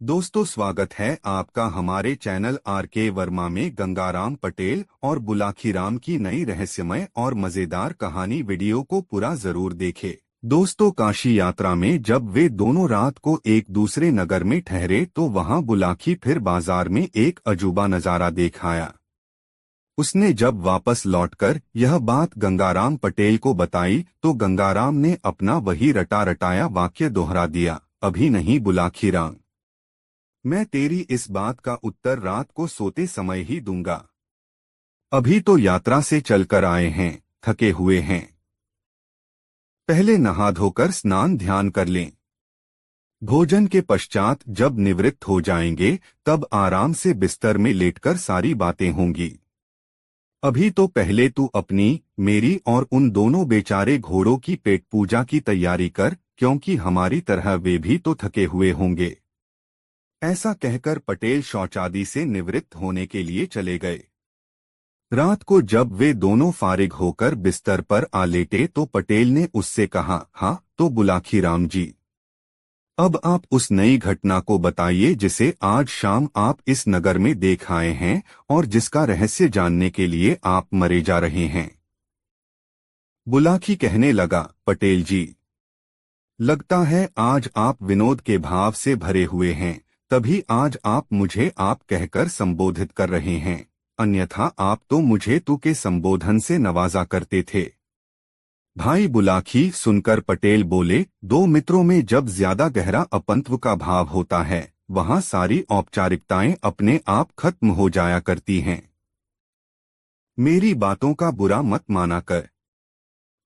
दोस्तों, स्वागत है आपका हमारे चैनल आर.के. वर्मा में गंगाराम पटेल और बुलाखीराम की नई रहस्यमय और मजेदार कहानी वीडियो को पूरा जरूर देखें। दोस्तों, काशी यात्रा में जब वे दोनों रात को एक दूसरे नगर में ठहरे तो वहां बुलाखी फिर बाजार में एक अजूबा नजारा देख आया। उसने जब वापस लौटकर यह बात गंगाराम पटेल को बताई तो गंगाराम ने अपना वही रटा रटाया वाक्य दोहरा दिया, अभी नहीं बुलाखीराम, मैं तेरी इस बात का उत्तर रात को सोते समय ही दूंगा। अभी तो यात्रा से चलकर आए हैं, थके हुए हैं। पहले नहा धोकर स्नान ध्यान कर लें। भोजन के पश्चात जब निवृत्त हो जाएंगे तब आराम से बिस्तर में लेटकर सारी बातें होंगी। अभी तो पहले तू अपनी, मेरी और उन दोनों बेचारे घोड़ों की पेट पूजा की तैयारी कर, क्योंकि हमारी तरह वे भी तो थके हुए होंगे। ऐसा कहकर पटेल शौचादि से निवृत्त होने के लिए चले गए। रात को जब वे दोनों फारिग होकर बिस्तर पर आ लेटे तो पटेल ने उससे कहा, हाँ तो बुलाखीराम जी, अब आप उस नई घटना को बताइए जिसे आज शाम आप इस नगर में देख आए हैं और जिसका रहस्य जानने के लिए आप मरे जा रहे हैं। बुलाखी कहने लगा, पटेल जी, लगता है आज आप विनोद के भाव से भरे हुए हैं, तभी आज आप मुझे आप कहकर संबोधित कर रहे हैं, अन्यथा आप तो मुझे तू के संबोधन से नवाजा करते थे। भाई बुलाखी सुनकर पटेल बोले, दो मित्रों में जब ज्यादा गहरा अपंत्व का भाव होता है वहां सारी औपचारिकताएं अपने आप खत्म हो जाया करती हैं। मेरी बातों का बुरा मत माना कर,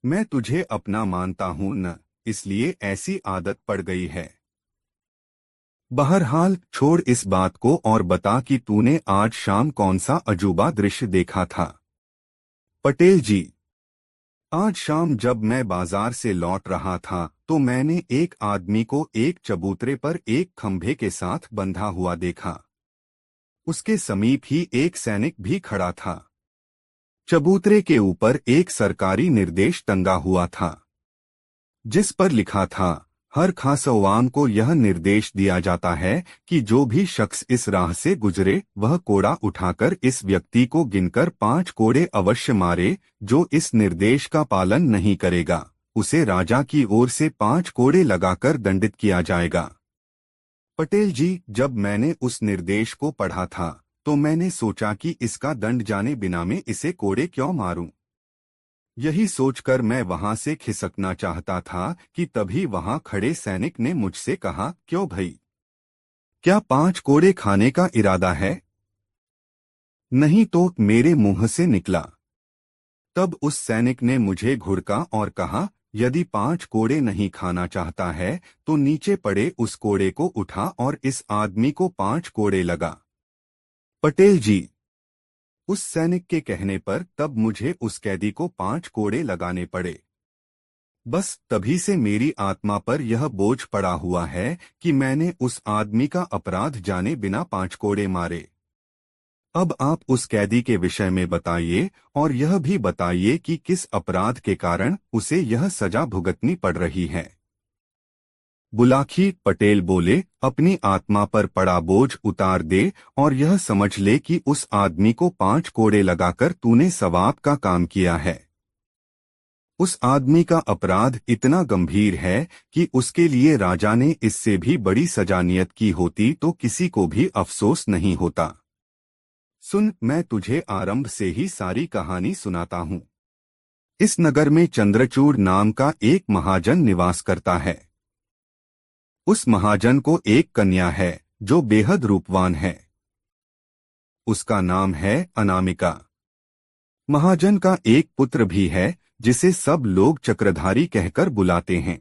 मैं तुझे अपना मानता हूं न, इसलिए ऐसी आदत पड़ गई है। बहरहाल छोड़ इस बात को और बता कि तूने आज शाम कौन सा अजूबा दृश्य देखा था। पटेल जी, आज शाम जब मैं बाजार से लौट रहा था तो मैंने एक आदमी को एक चबूतरे पर एक खंभे के साथ बंधा हुआ देखा। उसके समीप ही एक सैनिक भी खड़ा था। चबूतरे के ऊपर एक सरकारी निर्देश टंगा हुआ था जिस पर लिखा था, हर खासवान को यह निर्देश दिया जाता है कि जो भी शख्स इस राह से गुजरे वह कोड़ा उठाकर इस व्यक्ति को गिनकर 5 कोड़े अवश्य मारे। जो इस निर्देश का पालन नहीं करेगा उसे राजा की ओर से 5 कोड़े लगाकर दंडित किया जाएगा। पटेल जी, जब मैंने उस निर्देश को पढ़ा था तो मैंने सोचा कि इसका दंड जाने बिना मैं इसे कोड़े क्यों मारूं। यही सोचकर मैं वहां से खिसकना चाहता था कि तभी वहां खड़े सैनिक ने मुझसे कहा, क्यों भई, क्या 5 कोड़े खाने का इरादा है? नहीं तो, मेरे मुंह से निकला। तब उस सैनिक ने मुझे घुड़का और कहा, यदि 5 कोड़े नहीं खाना चाहता है तो नीचे पड़े उस कोड़े को उठा और इस आदमी को 5 कोड़े लगा। पटेल जी, उस सैनिक के कहने पर तब मुझे उस कैदी को 5 कोड़े लगाने पड़े। बस तभी से मेरी आत्मा पर यह बोझ पड़ा हुआ है कि मैंने उस आदमी का अपराध जाने बिना 5 कोड़े मारे। अब आप उस कैदी के विषय में बताइए और यह भी बताइए कि किस अपराध के कारण उसे यह सजा भुगतनी पड़ रही है। बुलाखी पटेल बोले, अपनी आत्मा पर पड़ा बोझ उतार दे और यह समझ ले कि उस आदमी को 5 कोड़े लगाकर तूने सवाब का काम किया है। उस आदमी का अपराध इतना गंभीर है कि उसके लिए राजा ने इससे भी बड़ी सजा नियत की होती तो किसी को भी अफसोस नहीं होता। सुन, मैं तुझे आरंभ से ही सारी कहानी सुनाता हूँ। इस नगर में चंद्रचूड़ नाम का एक महाजन निवास करता है। उस महाजन को एक कन्या है जो बेहद रूपवान है। उसका नाम है अनामिका। महाजन का एक पुत्र भी है जिसे सब लोग चक्रधारी कहकर बुलाते हैं।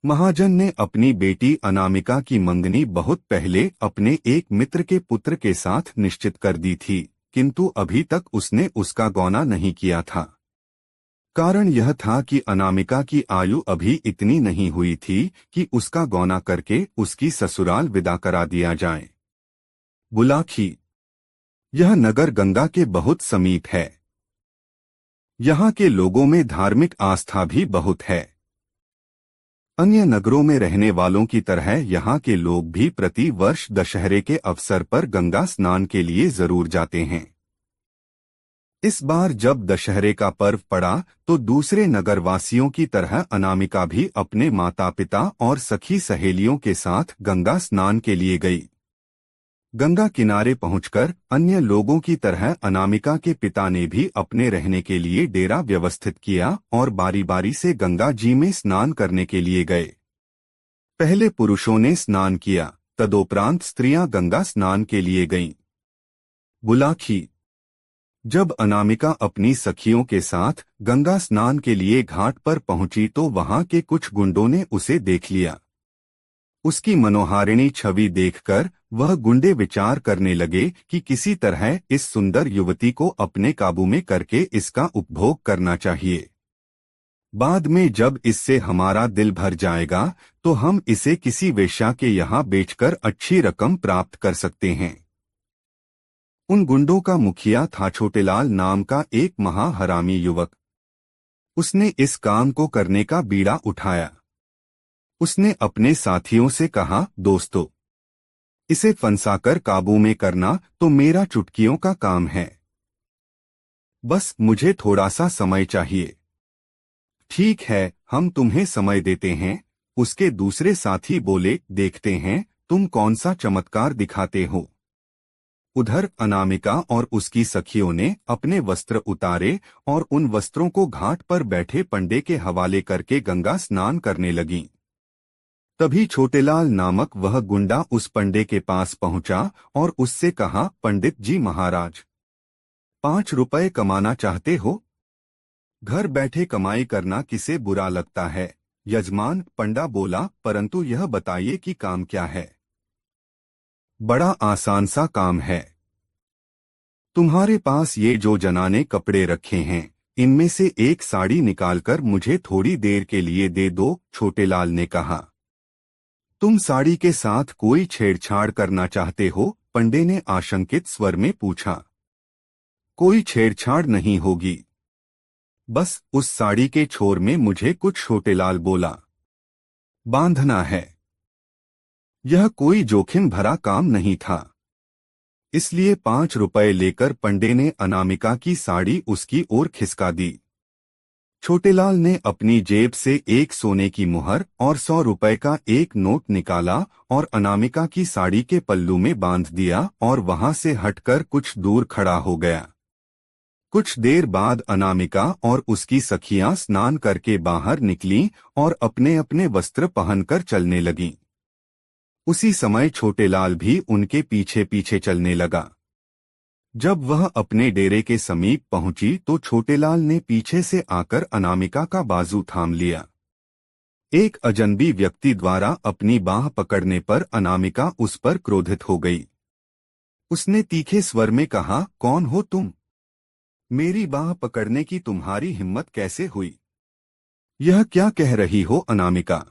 महाजन ने अपनी बेटी अनामिका की मंगनी बहुत पहले अपने एक मित्र के पुत्र के साथ निश्चित कर दी थी, किंतु अभी तक उसने उसका गौना नहीं किया था। कारण यह था कि अनामिका की आयु अभी इतनी नहीं हुई थी कि उसका गौना करके उसकी ससुराल विदा करा दिया जाए। बुलाखी, यह नगर गंगा के बहुत समीप है। यहाँ के लोगों में धार्मिक आस्था भी बहुत है। अन्य नगरों में रहने वालों की तरह यहाँ के लोग भी प्रति वर्ष दशहरे के अवसर पर गंगा स्नान के लिए जरूर जाते हैं। इस बार जब दशहरे का पर्व पड़ा तो दूसरे नगरवासियों की तरह अनामिका भी अपने माता पिता और सखी सहेलियों के साथ गंगा स्नान के लिए गई। गंगा किनारे पहुंचकर अन्य लोगों की तरह अनामिका के पिता ने भी अपने रहने के लिए डेरा व्यवस्थित किया और बारी बारी से गंगा जी में स्नान करने के लिए गए। पहले पुरुषों ने स्नान किया, तदोपरांत स्त्रियां गंगा स्नान के लिए गईं। बुलाखी। जब अनामिका अपनी सखियों के साथ गंगा स्नान के लिए घाट पर पहुंची तो वहां के कुछ गुंडों ने उसे देख लिया। उसकी मनोहारिणी छवि देखकर वह गुंडे विचार करने लगे कि किसी तरह इस सुंदर युवती को अपने काबू में करके इसका उपभोग करना चाहिए। बाद में जब इससे हमारा दिल भर जाएगा तो हम इसे किसी वेश्या के यहाँ बेचकर अच्छी रकम प्राप्त कर सकते हैं। उन गुंडों का मुखिया था छोटेलाल नाम का एक महाहरामी युवक। उसने इस काम को करने का बीड़ा उठाया। उसने अपने साथियों से कहा, दोस्तों, इसे फंसाकर काबू में करना तो मेरा चुटकियों का काम है। बस मुझे थोड़ा सा समय चाहिए। ठीक है, हम तुम्हें समय देते हैं। उसके दूसरे साथी बोले, देखते हैं तुम कौन सा चमत्कार दिखाते हो। उधर अनामिका और उसकी सखियों ने अपने वस्त्र उतारे और उन वस्त्रों को घाट पर बैठे पंडे के हवाले करके गंगा स्नान करने लगीं। तभी छोटेलाल नामक वह गुंडा उस पंडे के पास पहुंचा और उससे कहा, पंडित जी महाराज, 5 रुपए कमाना चाहते हो? घर बैठे कमाई करना किसे बुरा लगता है? यजमान, पंडा बोला, परंतु यह बताइए कि काम क्या है? बड़ा आसान सा काम है। तुम्हारे पास ये जो जनाने कपड़े रखे हैं, इनमें से एक साड़ी निकालकर मुझे थोड़ी देर के लिए दे दो, छोटेलाल ने कहा। तुम साड़ी के साथ कोई छेड़छाड़ करना चाहते हो? पंडे ने आशंकित स्वर में पूछा। कोई छेड़छाड़ नहीं होगी, बस उस साड़ी के छोर में मुझे कुछ, छोटेलाल बोला, बांधना है। यह कोई जोखिम भरा काम नहीं था, इसलिए 5 रुपए लेकर पंडे ने अनामिका की साड़ी उसकी ओर खिसका दी। छोटेलाल ने अपनी जेब से एक सोने की मुहर और 100 रुपए का एक नोट निकाला और अनामिका की साड़ी के पल्लू में बांध दिया और वहां से हटकर कुछ दूर खड़ा हो गया। कुछ देर बाद अनामिका और उसकी सखियां स्नान करके बाहर निकलीं और अपने अपने वस्त्र पहनकर चलने लगीं। उसी समय छोटेलाल भी उनके पीछे पीछे चलने लगा। जब वह अपने डेरे के समीप पहुंची तो छोटेलाल ने पीछे से आकर अनामिका का बाजू थाम लिया। एक अजनबी व्यक्ति द्वारा अपनी बाह पकड़ने पर अनामिका उस पर क्रोधित हो गई। उसने तीखे स्वर में कहा, कौन हो तुम? मेरी बाह पकड़ने की तुम्हारी हिम्मत कैसे हुई? यह क्या कह रही हो अनामिका?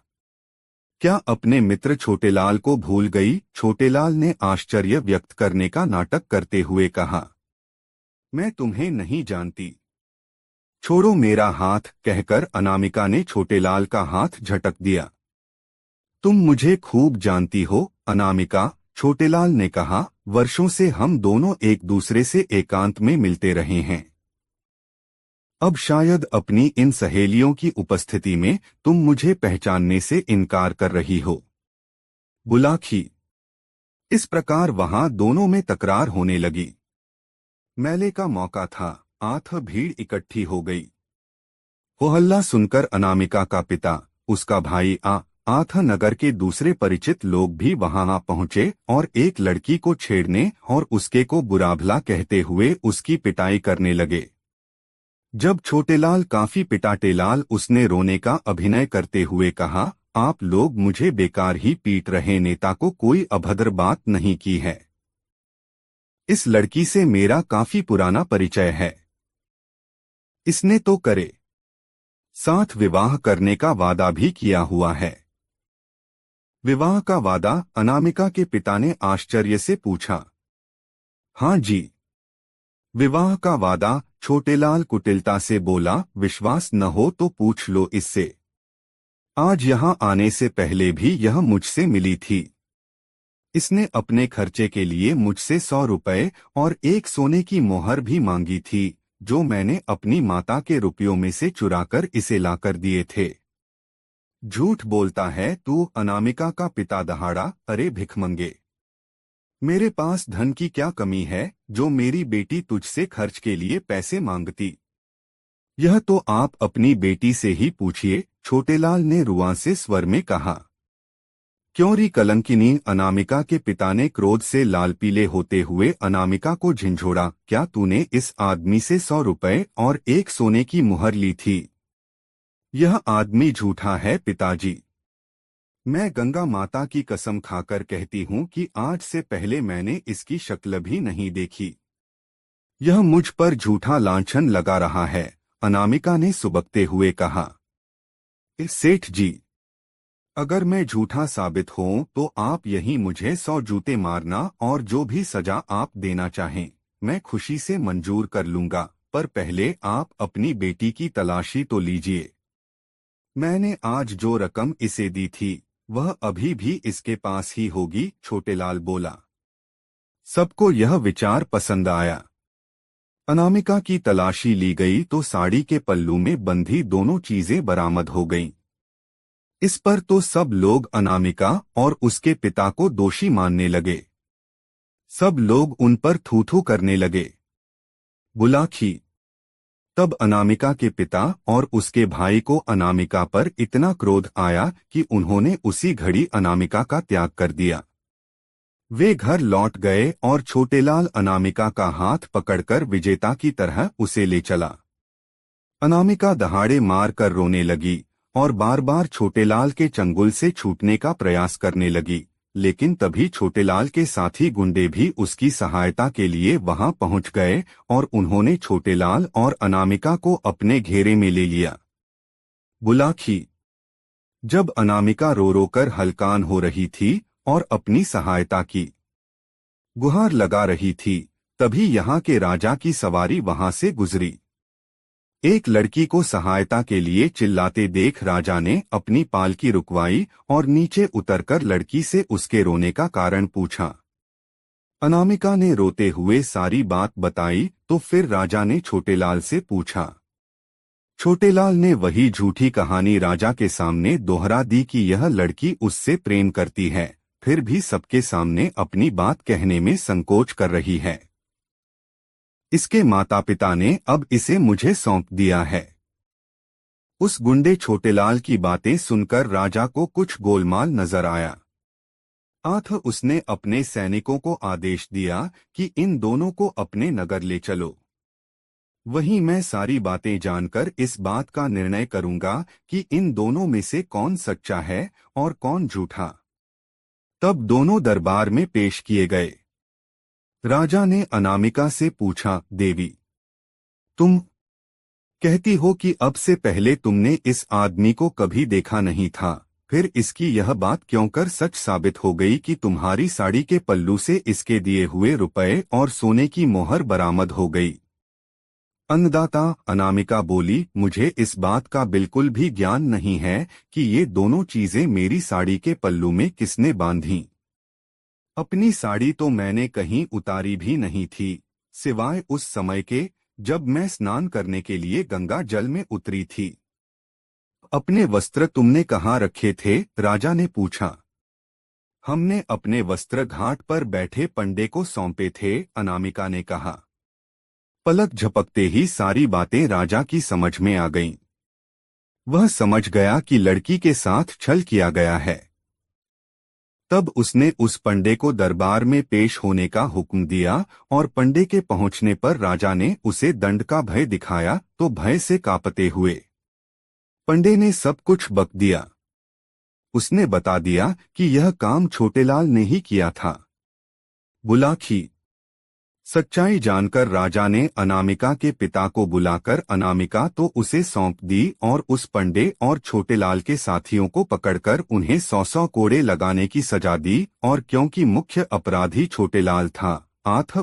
क्या अपने मित्र छोटेलाल को भूल गई? छोटेलाल ने आश्चर्य व्यक्त करने का नाटक करते हुए कहा, मैं तुम्हें नहीं जानती। छोड़ो मेरा हाथ, कहकर अनामिका ने छोटेलाल का हाथ झटक दिया। तुम मुझे खूब जानती हो अनामिका, छोटेलाल ने कहा, वर्षों से हम दोनों एक दूसरे से एकांत में मिलते रहे हैं। अब शायद अपनी इन सहेलियों की उपस्थिति में तुम मुझे पहचानने से इनकार कर रही हो। बुलाखी। इस प्रकार वहां दोनों में तकरार होने लगी। मेले का मौका था, आठ भीड़ इकट्ठी हो गई। हो हल्ला सुनकर अनामिका का पिता, उसका भाई आथ नगर के दूसरे परिचित लोग भी वहां आ पहुंचे और एक लड़की को छेड़ने और उसके को बुरा भला कहते हुए उसकी पिटाई करने लगे। जब छोटेलाल काफी पिटा टेलाल उसने रोने का अभिनय करते हुए कहा, आप लोग मुझे बेकार ही पीट रहे, नेता को कोई अभद्र बात नहीं की है। इस लड़की से मेरा काफी पुराना परिचय है। इसने तो करे साथ विवाह करने का वादा भी किया हुआ है। विवाह का वादा? अनामिका के पिता ने आश्चर्य से पूछा। हाँ जी, विवाह का वादा, छोटेलाल कुटिलता से बोला। विश्वास न हो तो पूछ लो इससे। आज यहाँ आने से पहले भी यह मुझसे मिली थी। इसने अपने खर्चे के लिए मुझसे 100 रुपए और एक सोने की मोहर भी मांगी थी, जो मैंने अपनी माता के रुपयों में से चुराकर इसे लाकर दिए थे। झूठ बोलता है तू, अनामिका का पिता दहाड़ा। अरे भिखमंगे, मेरे पास धन की क्या कमी है जो मेरी बेटी तुझसे खर्च के लिए पैसे मांगती? यह तो आप अपनी बेटी से ही पूछिए, छोटेलाल ने रुआंसे स्वर में कहा। क्यों री कलंकिनी? अनामिका के पिता ने क्रोध से लाल पीले होते हुए अनामिका को झिंझोड़ा। क्या तूने इस आदमी से 100 रुपए और एक सोने की मुहर ली थी? यह आदमी झूठा है पिताजी। मैं गंगा माता की कसम खाकर कहती हूँ कि आज से पहले मैंने इसकी शक्ल भी नहीं देखी। यह मुझ पर झूठा लांछन लगा रहा है, अनामिका ने सुबकते हुए कहा। सेठ जी, अगर मैं झूठा साबित हूं तो आप यहीं मुझे 100 जूते मारना और जो भी सजा आप देना चाहें मैं खुशी से मंजूर कर लूंगा, पर पहले आप अपनी बेटी की तलाशी तो लीजिए। मैंने आज जो रकम इसे दी थी वह अभी भी इसके पास ही होगी, छोटेलाल बोला। सबको यह विचार पसंद आया। अनामिका की तलाशी ली गई तो साड़ी के पल्लू में बंधी दोनों चीजें बरामद हो गईं। इस पर तो सब लोग अनामिका और उसके पिता को दोषी मानने लगे। सब लोग उन पर थू-थू करने लगे। बुलाखी। तब अनामिका के पिता और उसके भाई को अनामिका पर इतना क्रोध आया कि उन्होंने उसी घड़ी अनामिका का त्याग कर दिया। वे घर लौट गए और छोटेलाल अनामिका का हाथ पकड़कर विजेता की तरह उसे ले चला। अनामिका दहाड़े मार कर रोने लगी और बार बार छोटेलाल के चंगुल से छूटने का प्रयास करने लगी, लेकिन तभी छोटेलाल के साथी गुंडे भी उसकी सहायता के लिए वहां पहुंच गए और उन्होंने छोटेलाल और अनामिका को अपने घेरे में ले लिया। बुलाखी। जब अनामिका रो रो कर हलकान हो रही थी और अपनी सहायता की गुहार लगा रही थी, तभी यहाँ के राजा की सवारी वहां से गुजरी। एक लड़की को सहायता के लिए चिल्लाते देख राजा ने अपनी पालकी रुकवाई और नीचे उतरकर लड़की से उसके रोने का कारण पूछा। अनामिका ने रोते हुए सारी बात बताई तो फिर राजा ने छोटेलाल से पूछा। छोटेलाल ने वही झूठी कहानी राजा के सामने दोहरा दी कि यह लड़की उससे प्रेम करती है, फिर भी सबके सामने अपनी बात कहने में संकोच कर रही है। इसके माता पिता ने अब इसे मुझे सौंप दिया है। उस गुंडे छोटेलाल की बातें सुनकर राजा को कुछ गोलमाल नजर आया। उसने अपने सैनिकों को आदेश दिया कि इन दोनों को अपने नगर ले चलो। वहीं मैं सारी बातें जानकर इस बात का निर्णय करूंगा कि इन दोनों में से कौन सच्चा है और कौन झूठा। तब दोनों दरबार में पेश किए गए। राजा ने अनामिका से पूछा, देवी, तुम कहती हो कि अब से पहले तुमने इस आदमी को कभी देखा नहीं था, फिर इसकी यह बात क्यों कर सच साबित हो गई कि तुम्हारी साड़ी के पल्लू से इसके दिए हुए रुपए और सोने की मोहर बरामद हो गई? अन्नदाता, अनामिका बोली, मुझे इस बात का बिल्कुल भी ज्ञान नहीं है कि ये दोनों चीजें मेरी साड़ी के पल्लू में किसने बांधी। अपनी साड़ी तो मैंने कहीं उतारी भी नहीं थी, सिवाय उस समय के जब मैं स्नान करने के लिए गंगा जल में उतरी थी। अपने वस्त्र तुमने कहाँ रखे थे? राजा ने पूछा। हमने अपने वस्त्र घाट पर बैठे पंडे को सौंपे थे, अनामिका ने कहा। पलक झपकते ही सारी बातें राजा की समझ में आ गईं। वह समझ गया कि लड़की के साथ छल किया गया है। तब उसने उस पंडे को दरबार में पेश होने का हुक्म दिया और पंडे के पहुंचने पर राजा ने उसे दंड का भय दिखाया तो भय से कांपते हुए पंडे ने सब कुछ बक दिया। उसने बता दिया कि यह काम छोटेलाल ने ही किया था। बुलाखी। सच्चाई जानकर राजा ने अनामिका के पिता को बुलाकर अनामिका तो उसे सौंप दी और उस पंडे और छोटेलाल के साथियों को पकड़कर उन्हें 100 कोड़े लगाने की सजा दी और क्योंकि मुख्य अपराधी छोटेलाल था,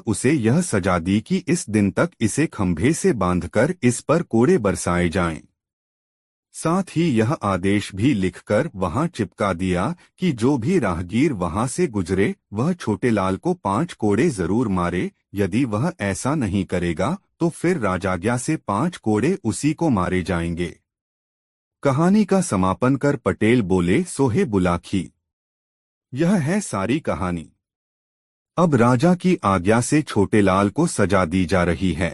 उसे यह सजा दी कि इस दिन तक इसे खंभे से बांधकर इस पर कोड़े बरसाए जाएं। साथ ही यह आदेश भी लिखकर वहां चिपका दिया कि जो भी राहगीर वहां से गुजरे वह छोटेलाल को 5 कोड़े जरूर मारे। यदि वह ऐसा नहीं करेगा तो फिर राजाज्ञा से 5 कोड़े उसी को मारे जाएंगे। कहानी का समापन कर पटेल बोले, सोहे बुलाखी। यह है सारी कहानी। अब राजा की आज्ञा से छोटेलाल को सजा दी जा रही है।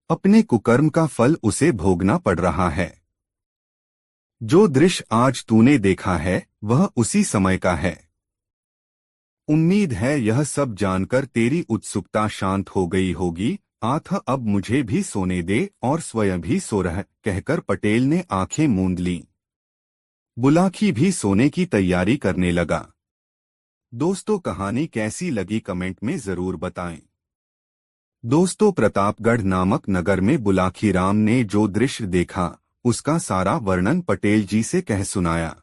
अपने कुकर्म का फल उसे भोगना पड़ रहा है। जो दृश्य आज तूने देखा है वह उसी समय का है। उम्मीद है यह सब जानकर तेरी उत्सुकता शांत हो गई होगी। आथा अब मुझे भी सोने दे और स्वयं भी सो रह, कहकर पटेल ने आंखें मूंद लीं। बुलाखी भी सोने की तैयारी करने लगा। दोस्तों, कहानी कैसी लगी कमेंट में जरूर बताएं। दोस्तों, प्रतापगढ़ नामक नगर में बुलाखीराम ने जो दृश्य देखा उसका सारा वर्णन पटेल जी से कह सुनाया।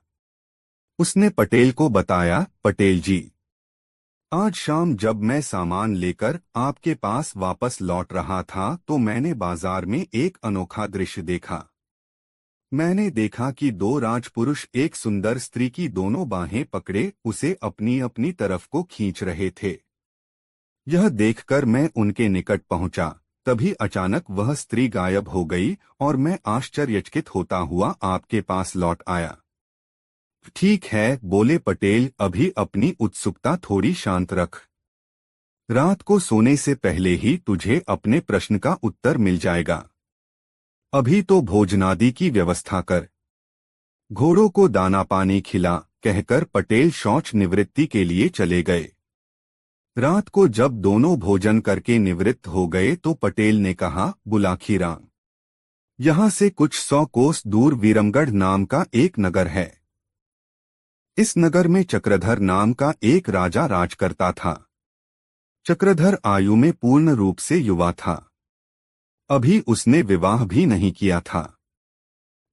उसने पटेल को बताया, पटेल जी, आज शाम जब मैं सामान लेकर आपके पास वापस लौट रहा था तो मैंने बाजार में एक अनोखा दृश्य देखा। मैंने देखा कि 2 राजपुरुष एक सुंदर स्त्री की दोनों बाहें पकड़े उसे अपनी अपनी तरफ को खींच रहे थे। यह देखकर मैं उनके निकट पहुंचा। तभी अचानक वह स्त्री गायब हो गई और मैं आश्चर्यचकित होता हुआ आपके पास लौट आया। ठीक है, बोले पटेल, अभी अपनी उत्सुकता थोड़ी शांत रख। रात को सोने से पहले ही तुझे अपने प्रश्न का उत्तर मिल जाएगा। अभी तो भोजनादि की व्यवस्था कर। घोड़ों को दाना पानी खिला, कहकर पटेल शौच निवृत्ति के लिए चले गए। रात को जब दोनों भोजन करके निवृत्त हो गए तो पटेल ने कहा, बुलाखीराम, यहाँ से कुछ 100 कोस दूर वीरमगढ़ नाम का एक नगर है। इस नगर में चक्रधर नाम का एक राजा राज करता था। चक्रधर आयु में पूर्ण रूप से युवा था। अभी उसने विवाह भी नहीं किया था।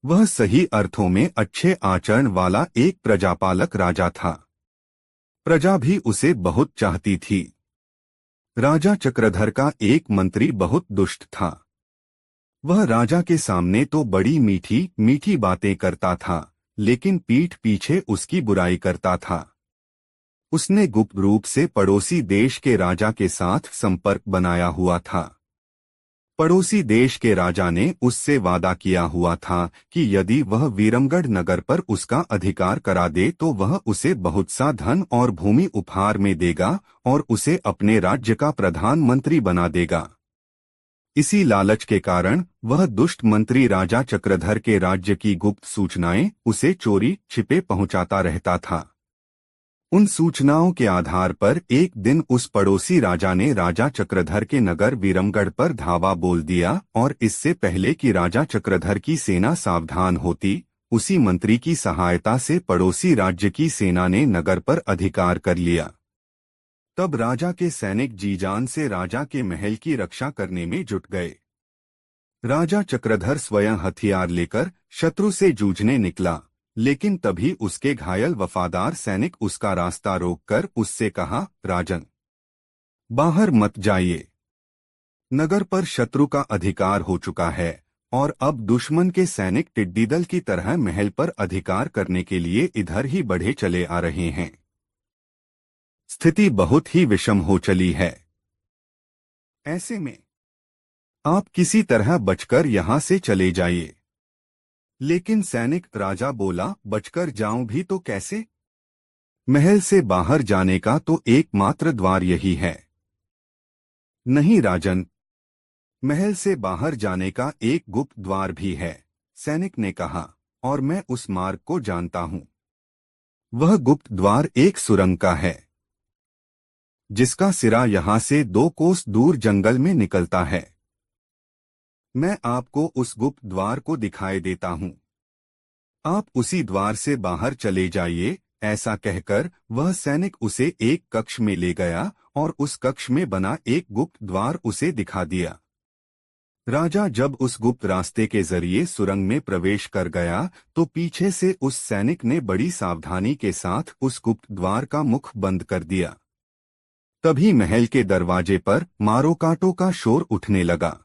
वह सही अर्थों में अच्छे आचरण वाला एक प्रजापालक राजा था। प्रजा भी उसे बहुत चाहती थी। राजा चक्रधर का एक मंत्री बहुत दुष्ट था। वह राजा के सामने तो बड़ी मीठी मीठी बातें करता था, लेकिन पीठ पीछे उसकी बुराई करता था। उसने गुप्त रूप से पड़ोसी देश के राजा के साथ संपर्क बनाया हुआ था। पड़ोसी देश के राजा ने उससे वादा किया हुआ था कि यदि वह वीरमगढ़ नगर पर उसका अधिकार करा दे तो वह उसे बहुत सा धन और भूमि उपहार में देगा और उसे अपने राज्य का प्रधानमंत्री बना देगा। इसी लालच के कारण वह दुष्ट मंत्री राजा चक्रधर के राज्य की गुप्त सूचनाएं उसे चोरी छिपे पहुंचाता रहता था। उन सूचनाओं के आधार पर एक दिन उस पड़ोसी राजा ने राजा चक्रधर के नगर वीरमगढ़ पर धावा बोल दिया और इससे पहले कि राजा चक्रधर की सेना सावधान होती, उसी मंत्री की सहायता से पड़ोसी राज्य की सेना ने नगर पर अधिकार कर लिया। तब राजा के सैनिक जी-जान से राजा के महल की रक्षा करने में जुट गए। राजा चक्रधर स्वयं हथियार लेकर शत्रु से जूझने निकला, लेकिन तभी उसके घायल वफादार सैनिक उसका रास्ता रोककर उससे कहा, राजन, बाहर मत जाइए। नगर पर शत्रु का अधिकार हो चुका है और अब दुश्मन के सैनिक टिड्डी दल की तरह महल पर अधिकार करने के लिए इधर ही बढ़े चले आ रहे हैं। स्थिति बहुत ही विषम हो चली है। ऐसे में आप किसी तरह बचकर यहां से चले जाइए। लेकिन सैनिक राजा बोला, बचकर जाऊं भी तो कैसे? महल से बाहर जाने का तो एकमात्र द्वार यही है। नहीं राजन, महल से बाहर जाने का एक गुप्त द्वार भी है, सैनिक ने कहा, और मैं उस मार्ग को जानता हूं। वह गुप्त द्वार एक सुरंग का है, जिसका सिरा यहां से 2 कोस दूर जंगल में निकलता है। मैं आपको उस गुप्त द्वार को दिखाई देता हूं। आप उसी द्वार से बाहर चले जाइए। ऐसा कहकर वह सैनिक उसे एक कक्ष में ले गया और उस कक्ष में बना एक गुप्त द्वार उसे दिखा दिया। राजा जब उस गुप्त रास्ते के जरिए सुरंग में प्रवेश कर गया तो पीछे से उस सैनिक ने बड़ी सावधानी के साथ उस गुप्त द्वार का मुख बंद कर दिया। तभी महल के दरवाजे पर मारो काटो का शोर उठने लगा।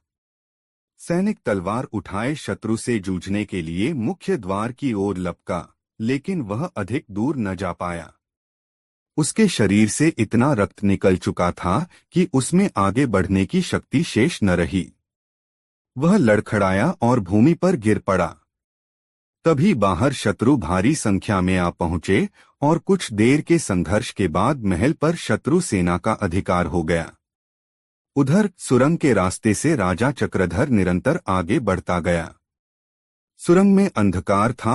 सैनिक तलवार उठाए शत्रु से जूझने के लिए मुख्य द्वार की ओर लपका, लेकिन वह अधिक दूर न जा पाया। उसके शरीर से इतना रक्त निकल चुका था कि उसमें आगे बढ़ने की शक्ति शेष न रही। वह लड़खड़ाया और भूमि पर गिर पड़ा। तभी बाहर शत्रु भारी संख्या में आ पहुंचे और कुछ देर के संघर्ष के बाद महल पर शत्रु सेना का अधिकार हो गया। उधर सुरंग के रास्ते से राजा चक्रधर निरंतर आगे बढ़ता गया। सुरंग में अंधकार था,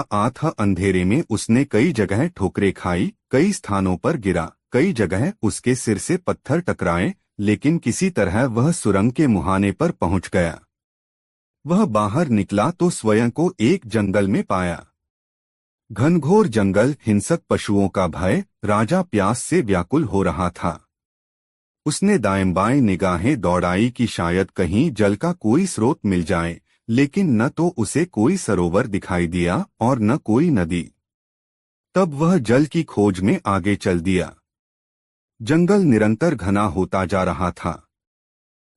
अंधेरे में उसने कई जगह ठोकरें खाई, कई स्थानों पर गिरा, कई जगह उसके सिर से पत्थर टकराए, लेकिन किसी तरह वह सुरंग के मुहाने पर पहुंच गया। वह बाहर निकला तो स्वयं को एक जंगल में पाया। घनघोर जंगल, हिंसक पशुओं का भय, राजा प्यास से व्याकुल हो रहा था। उसने दाएं बाएं निगाहें दौड़ाई कि शायद कहीं जल का कोई स्रोत मिल जाए, लेकिन न तो उसे कोई सरोवर दिखाई दिया और न कोई नदी। तब वह जल की खोज में आगे चल दिया। जंगल निरंतर घना होता जा रहा था।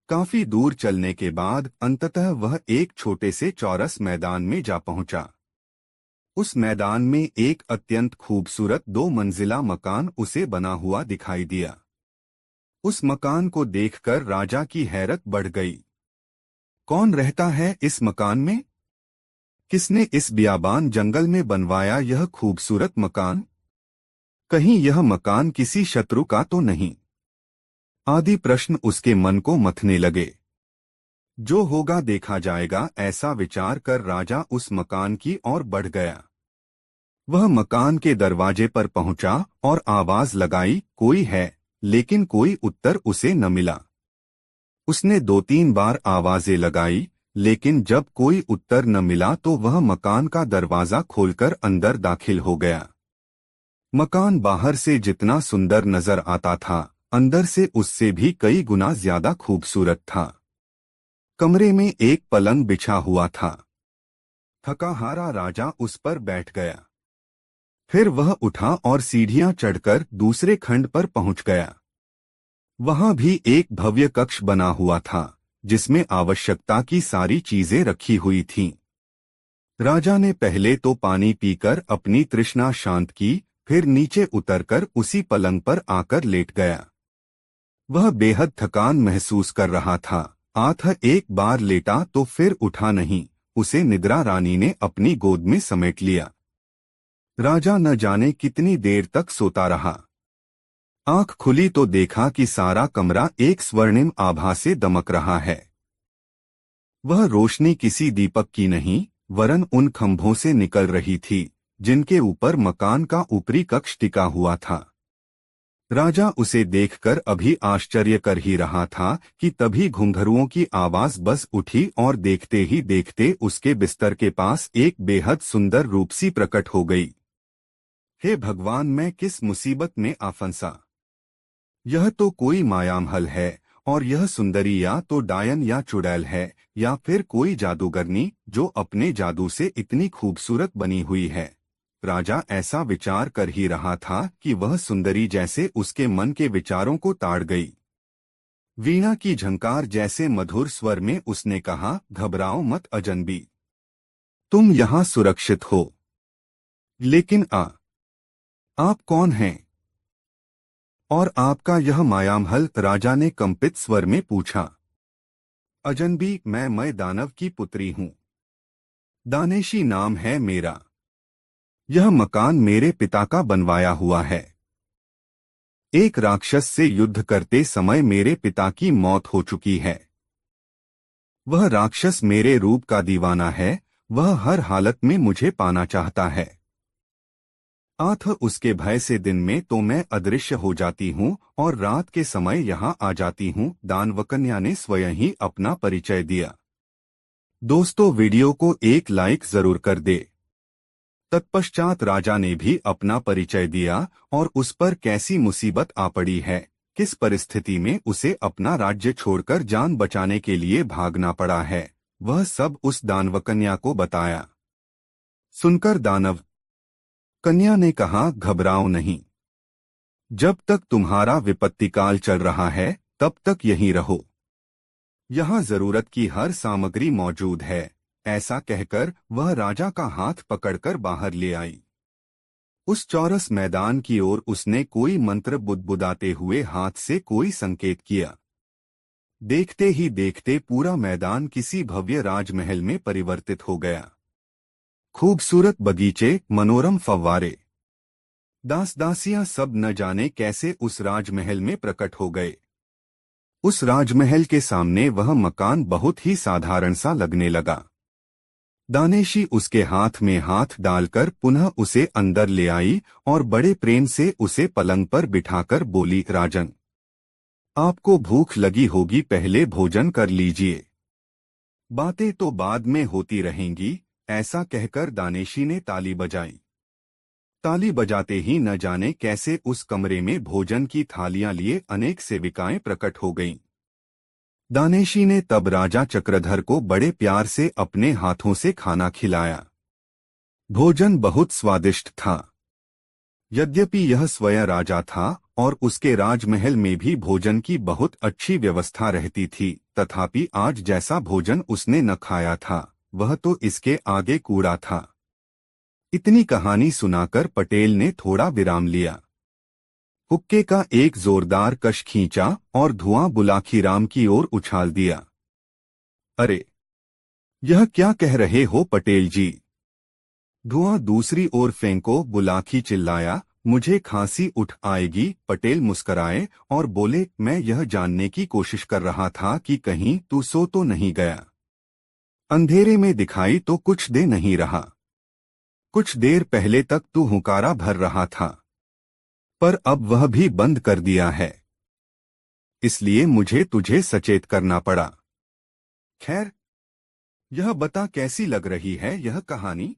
काफी दूर चलने के बाद अंततः वह एक छोटे से चौरस मैदान में जा पहुंचा। उस मैदान में एक अत्यंत खूबसूरत 2 मंजिला मकान उसे बना हुआ दिखाई दिया। उस मकान को देखकर राजा की हैरत बढ़ गई। कौन रहता है इस मकान में? किसने इस बियाबान जंगल में बनवाया यह खूबसूरत मकान? कहीं यह मकान किसी शत्रु का तो नहीं? आदि प्रश्न उसके मन को मथने लगे। जो होगा देखा जाएगा, ऐसा विचार कर राजा उस मकान की ओर बढ़ गया। वह मकान के दरवाजे पर पहुंचा और आवाज लगाई, कोई है? लेकिन कोई उत्तर उसे न मिला। उसने 2-3 बार आवाजें लगाई, लेकिन जब कोई उत्तर न मिला तो वह मकान का दरवाजा खोलकर अंदर दाखिल हो गया। मकान बाहर से जितना सुंदर नजर आता था, अंदर से उससे भी कई गुना ज्यादा खूबसूरत था। कमरे में एक पलंग बिछा हुआ था। थका हारा राजा उस पर बैठ गया। फिर वह उठा और सीढ़ियां चढ़कर दूसरे खंड पर पहुंच गया। वहां भी एक भव्य कक्ष बना हुआ था, जिसमें आवश्यकता की सारी चीजें रखी हुई थीं। राजा ने पहले तो पानी पीकर अपनी तृष्णा शांत की, फिर नीचे उतरकर उसी पलंग पर आकर लेट गया। वह बेहद थकान महसूस कर रहा था। एक बार लेटा तो फिर उठा नहीं। उसे निद्रा रानी ने अपनी गोद में समेट लिया। राजा न जाने कितनी देर तक सोता रहा। आंख खुली तो देखा कि सारा कमरा एक स्वर्णिम आभा से दमक रहा है। वह रोशनी किसी दीपक की नहीं, वरन उन खंभों से निकल रही थी, जिनके ऊपर मकान का ऊपरी कक्ष टिका हुआ था। राजा उसे देखकर अभी आश्चर्य कर ही रहा था कि तभी घुंघरुओं की आवाज बस उठी और देखते ही देखते उसके बिस्तर के पास एक बेहद सुंदर रूपसी प्रकट हो गई। हे भगवान, मैं किस मुसीबत में आ फंसा। यह तो कोई मायामहल है, और यह सुंदरी या तो डायन या चुड़ैल है, या फिर कोई जादूगरनी जो अपने जादू से इतनी खूबसूरत बनी हुई है। राजा ऐसा विचार कर ही रहा था कि वह सुंदरी जैसे उसके मन के विचारों को ताड़ गई। वीणा की झंकार जैसे मधुर स्वर में उसने कहा, घबराओ मत अजनबी, तुम यहाँ सुरक्षित हो। लेकिन आप कौन हैं? और आपका यह मायामहल? राजा ने कंपित स्वर में पूछा। अजनबी, मैं दानव की पुत्री हूँ। दानेशी नाम है मेरा। यह मकान मेरे पिता का बनवाया हुआ है। एक राक्षस से युद्ध करते समय मेरे पिता की मौत हो चुकी है। वह राक्षस मेरे रूप का दीवाना है, वह हर हालत में मुझे पाना चाहता है। उसके भय से दिन में तो मैं अदृश्य हो जाती हूँ और रात के समय यहाँ आ जाती हूँ। दानवकन्या ने स्वयं ही अपना परिचय दिया। दोस्तों, वीडियो को एक लाइक जरूर कर दे। तत्पश्चात राजा ने भी अपना परिचय दिया और उस पर कैसी मुसीबत आ पड़ी है, किस परिस्थिति में उसे अपना राज्य छोड़कर जान बचाने के लिए भागना पड़ा है, वह सब उस दानवकन्या को बताया। सुनकर दानव कन्या ने कहा, घबराओ नहीं। जब तक तुम्हारा विपत्तिकाल चल रहा है तब तक यहीं रहो। यहाँ जरूरत की हर सामग्री मौजूद है। ऐसा कहकर वह राजा का हाथ पकड़कर बाहर ले आई। उस चौरस मैदान की ओर उसने कोई मंत्र बुदबुदाते हुए हाथ से कोई संकेत किया। देखते ही देखते पूरा मैदान किसी भव्य राजमहल में परिवर्तित हो गया। खूबसूरत बगीचे, मनोरम फव्वारे, दास दासियां सब न जाने कैसे उस राजमहल में प्रकट हो गए। उस राजमहल के सामने वह मकान बहुत ही साधारण सा लगने लगा। दानेशी उसके हाथ में हाथ डालकर पुनः उसे अंदर ले आई और बड़े प्रेम से उसे पलंग पर बिठाकर बोली, राजन, आपको भूख लगी होगी, पहले भोजन कर लीजिए, बातें तो बाद में होती रहेंगी। ऐसा कहकर दानेशी ने ताली बजाई। ताली बजाते ही न जाने कैसे उस कमरे में भोजन की थालियां लिए अनेक सेविकाएं प्रकट हो गईं। दानेशी ने तब राजा चक्रधर को बड़े प्यार से अपने हाथों से खाना खिलाया। भोजन बहुत स्वादिष्ट था। यद्यपि यह स्वयं राजा था और उसके राजमहल में भी भोजन की बहुत अच्छी व्यवस्था रहती थी, तथापि आज जैसा भोजन उसने न खाया था वह तो इसके आगे कूड़ा था। इतनी कहानी सुनाकर पटेल ने थोड़ा विराम लिया। हुक्के का एक जोरदार कश खींचा और धुआं बुलाखीराम की ओर उछाल दिया। अरे, यह क्या कह रहे हो पटेल जी? धुआं दूसरी ओर फेंको, बुलाखी चिल्लाया। मुझे खांसी उठ आएगी। पटेल मुस्कराए और बोले, मैं यह जानने की कोशिश कर रहा था कि कहीं तू सो तो नहीं गया। अंधेरे में दिखाई तो कुछ दे नहीं रहा। कुछ देर पहले तक तू हुंकारा भर रहा था, पर अब वह भी बंद कर दिया है, इसलिए मुझे तुझे सचेत करना पड़ा। खैर, यह बता कैसी लग रही है यह कहानी?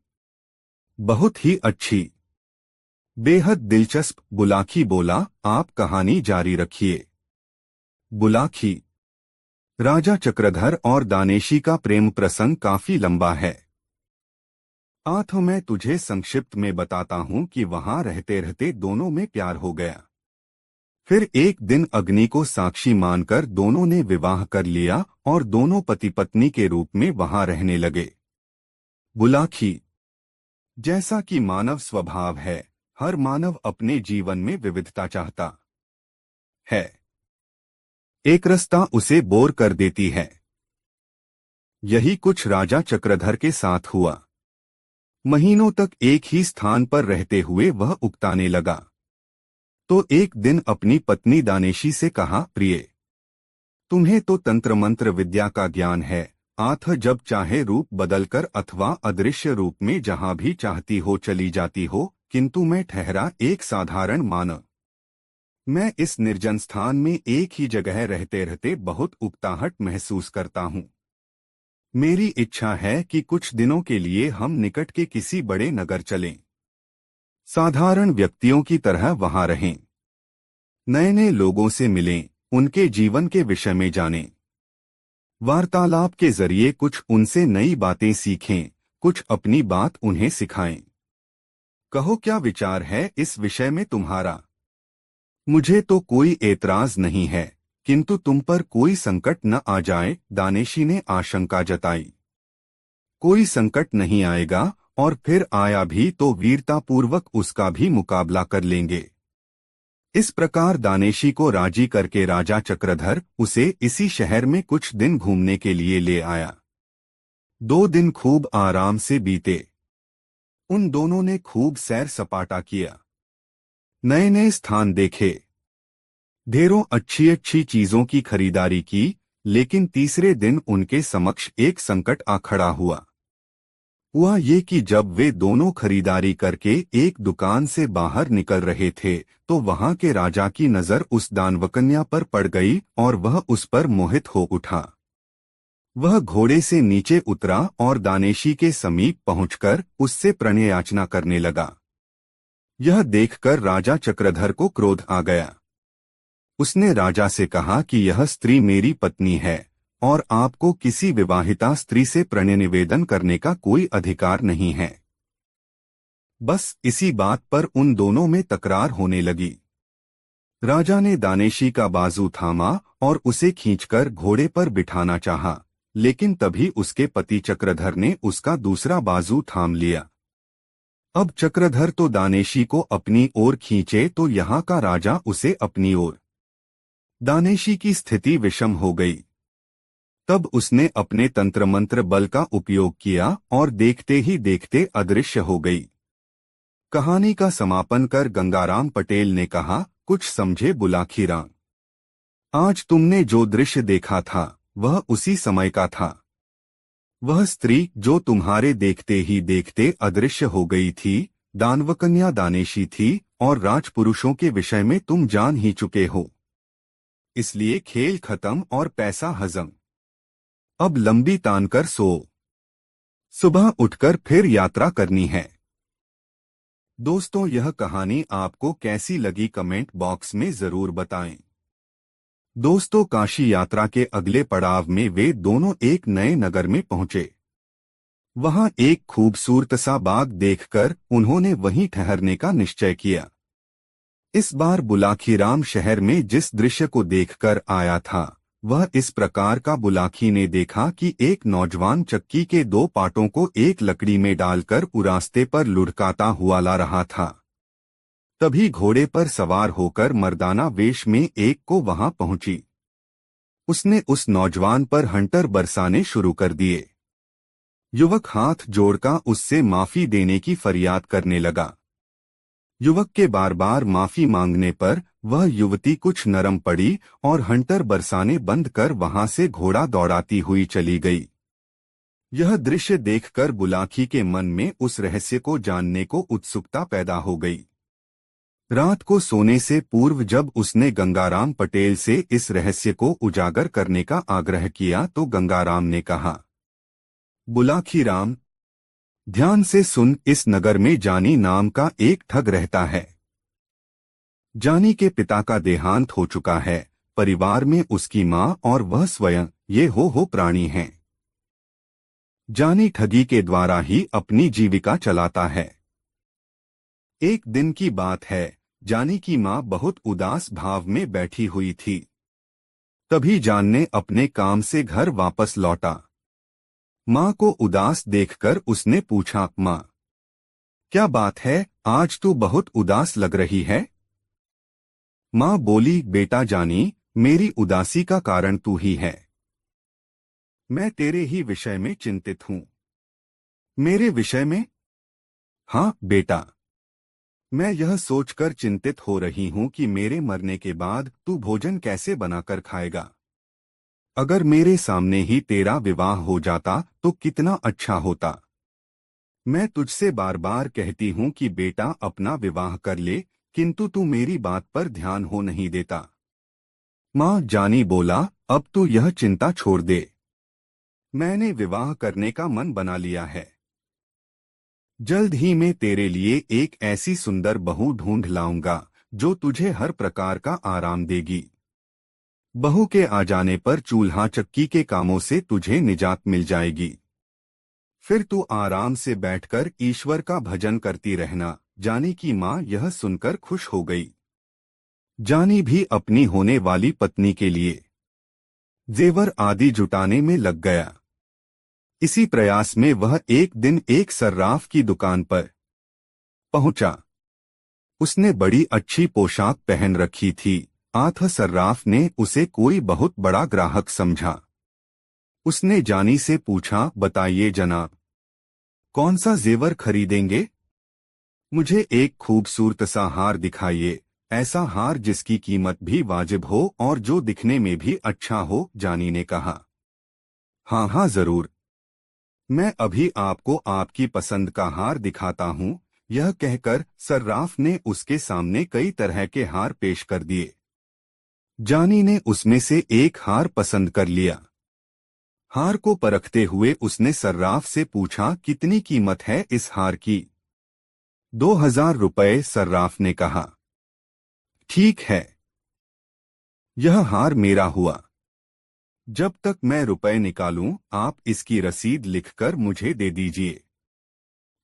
बहुत ही अच्छी, बेहद दिलचस्प, बुलाखी बोला। आप कहानी जारी रखिए। बुलाखी, राजा चक्रधर और दानेशी का प्रेम प्रसंग काफी लंबा है। तो मैं तुझे संक्षिप्त में बताता हूं कि वहां रहते रहते दोनों में प्यार हो गया। फिर एक दिन अग्नि को साक्षी मानकर दोनों ने विवाह कर लिया और दोनों पति पत्नी के रूप में वहां रहने लगे। बुलाखी, जैसा कि मानव स्वभाव है, हर मानव अपने जीवन में विविधता चाहता है। एक रास्ता उसे बोर कर देती है। यही कुछ राजा चक्रधर के साथ हुआ। महीनों तक एक ही स्थान पर रहते हुए वह उकताने लगा। तो एक दिन अपनी पत्नी दानेशी से कहा, प्रिय, तुम्हें तो तंत्र मंत्र विद्या का ज्ञान है। आथ जब चाहे रूप बदलकर अथवा अदृश्य रूप में जहां भी चाहती हो चली जाती हो, किंतु मैं ठहरा एक साधारण मानव। मैं इस निर्जन स्थान में एक ही जगह रहते रहते बहुत उकताहट महसूस करता हूँ। मेरी इच्छा है कि कुछ दिनों के लिए हम निकट के किसी बड़े नगर चलें, साधारण व्यक्तियों की तरह वहां रहें, नए नए लोगों से मिलें, उनके जीवन के विषय में जानें, वार्तालाप के जरिए कुछ उनसे नई बातें सीखें, कुछ अपनी बात उन्हें सिखाएं। कहो क्या विचार है इस विषय में तुम्हारा? मुझे तो कोई एतराज नहीं है, किंतु तुम पर कोई संकट न आ जाए, दानेशी ने आशंका जताई। कोई संकट नहीं आएगा, और फिर आया भी तो वीरतापूर्वक उसका भी मुकाबला कर लेंगे। इस प्रकार दानेशी को राजी करके राजा चक्रधर उसे इसी शहर में कुछ दिन घूमने के लिए ले आया। 2 दिन खूब आराम से बीते। उन दोनों ने खूब सैर सपाटा किया, नए नए स्थान देखे, ढेरों अच्छी अच्छी चीजों की खरीदारी की। लेकिन तीसरे दिन उनके समक्ष एक संकट आ खड़ा हुआ ये कि जब वे दोनों खरीदारी करके एक दुकान से बाहर निकल रहे थे तो वहां के राजा की नजर उस दानवकन्या पर पड़ गई और वह उस पर मोहित हो उठा। वह घोड़े से नीचे उतरा और दानेशी के समीप पहुंचकर उससे प्रणय याचना करने लगा। यह देखकर राजा चक्रधर को क्रोध आ गया। उसने राजा से कहा कि यह स्त्री मेरी पत्नी है और आपको किसी विवाहिता स्त्री से प्रणय निवेदन करने का कोई अधिकार नहीं है। बस इसी बात पर उन दोनों में तकरार होने लगी। राजा ने दानेशी का बाजू थामा और उसे खींचकर घोड़े पर बिठाना चाहा, लेकिन तभी उसके पति चक्रधर ने उसका दूसरा बाजू थाम लिया। अब चक्रधर तो दानेशी को अपनी ओर खींचे तो यहाँ का राजा उसे अपनी ओर। दानेशी की स्थिति विषम हो गई। तब उसने अपने तंत्र मंत्र बल का उपयोग किया और देखते ही देखते अदृश्य हो गई। कहानी का समापन कर गंगाराम पटेल ने कहा, कुछ समझे बुलाखीराम? आज तुमने जो दृश्य देखा था वह उसी समय का था। वह स्त्री जो तुम्हारे देखते ही देखते अदृश्य हो गई थी, दानवकन्या दानेशी थी और राजपुरुषों के विषय में तुम जान ही चुके हो। इसलिए खेल खत्म और पैसा हजम। अब लंबी तान कर सो। सुबह उठकर फिर यात्रा करनी है। दोस्तों, यह कहानी आपको कैसी लगी कमेंट बॉक्स में जरूर बताएं। दोस्तों, काशी यात्रा के अगले पड़ाव में वे दोनों एक नए नगर में पहुंचे। वहां एक खूबसूरत सा बाग देखकर उन्होंने वहीं ठहरने का निश्चय किया। इस बार बुलाखीराम शहर में जिस दृश्य को देखकर आया था वह इस प्रकार का बुलाखी ने देखा कि एक नौजवान चक्की के दो पाटों को एक लकड़ी में डालकर रास्ते पर लुढ़काता हुआ ला रहा था। तभी घोड़े पर सवार होकर मर्दाना वेश में एक को वहां पहुंची। उसने उस नौजवान पर हंटर बरसाने शुरू कर दिए। युवक हाथ जोड़कर उससे माफी देने की फरियाद करने लगा। युवक के बार बार माफी मांगने पर वह युवती कुछ नरम पड़ी और हंटर बरसाने बंद कर वहां से घोड़ा दौड़ाती हुई चली गई। यह दृश्य देखकर बुलाखी के मन में उस रहस्य को जानने को उत्सुकता पैदा हो गई। रात को सोने से पूर्व जब उसने गंगाराम पटेल से इस रहस्य को उजागर करने का आग्रह किया तो गंगाराम ने कहा, बुलाखीराम, ध्यान से सुन, इस नगर में जानी नाम का एक ठग रहता है। जानी के पिता का देहांत हो चुका है। परिवार में उसकी मां और वह स्वयं ये हो प्राणी हैं। जानी ठगी के द्वारा ही अपनी जीविका चलाता है। एक दिन की बात है, जानी की मां बहुत उदास भाव में बैठी हुई थी। तभी जान ने अपने काम से घर वापस लौटा। मां को उदास देखकर उसने पूछा, मां, क्या बात है, आज तू बहुत उदास लग रही है? मां बोली, बेटा जानी, मेरी उदासी का कारण तू ही है। मैं तेरे ही विषय में चिंतित हूं। मेरे विषय में? हाँ बेटा, मैं यह सोचकर चिंतित हो रही हूं कि मेरे मरने के बाद तू भोजन कैसे बनाकर खाएगा। अगर मेरे सामने ही तेरा विवाह हो जाता तो कितना अच्छा होता। मैं तुझसे बार बार कहती हूं कि बेटा अपना विवाह कर ले, किंतु तू मेरी बात पर ध्यान हो नहीं देता। मां जानी बोला, अब तू यह चिंता छोड़ दे। मैंने विवाह करने का मन बना लिया है। जल्द ही मैं तेरे लिए एक ऐसी सुंदर बहू ढूंढ लाऊंगा जो तुझे हर प्रकार का आराम देगी। बहू के आ जाने पर चूल्हा चक्की के कामों से तुझे निजात मिल जाएगी। फिर तू आराम से बैठकर ईश्वर का भजन करती रहना। जानी की मां यह सुनकर खुश हो गई। जानी भी अपनी होने वाली पत्नी के लिए जेवर आदि जुटाने में लग गया। इसी प्रयास में वह एक दिन एक सर्राफ की दुकान पर पहुंचा। उसने बड़ी अच्छी पोशाक पहन रखी थी। आठ सर्राफ ने उसे कोई बहुत बड़ा ग्राहक समझा। उसने जानी से पूछा, बताइए जनाब, कौन सा जेवर खरीदेंगे? मुझे एक खूबसूरत सा हार दिखाइए, ऐसा हार जिसकी कीमत भी वाजिब हो और जो दिखने में भी अच्छा हो। जानी ने कहा, हाँ हाँ जरूर, मैं अभी आपको आपकी पसंद का हार दिखाता हूँ। यह कहकर सर्राफ ने उसके सामने कई तरह के हार पेश कर दिए। जानी ने उसमें से एक हार पसंद कर लिया। हार को परखते हुए उसने सर्राफ से पूछा, कितनी कीमत है इस हार की? 2000 रुपये, सर्राफ ने कहा। ठीक है, यह हार मेरा हुआ। जब तक मैं रुपए निकालूं आप इसकी रसीद लिखकर मुझे दे दीजिए।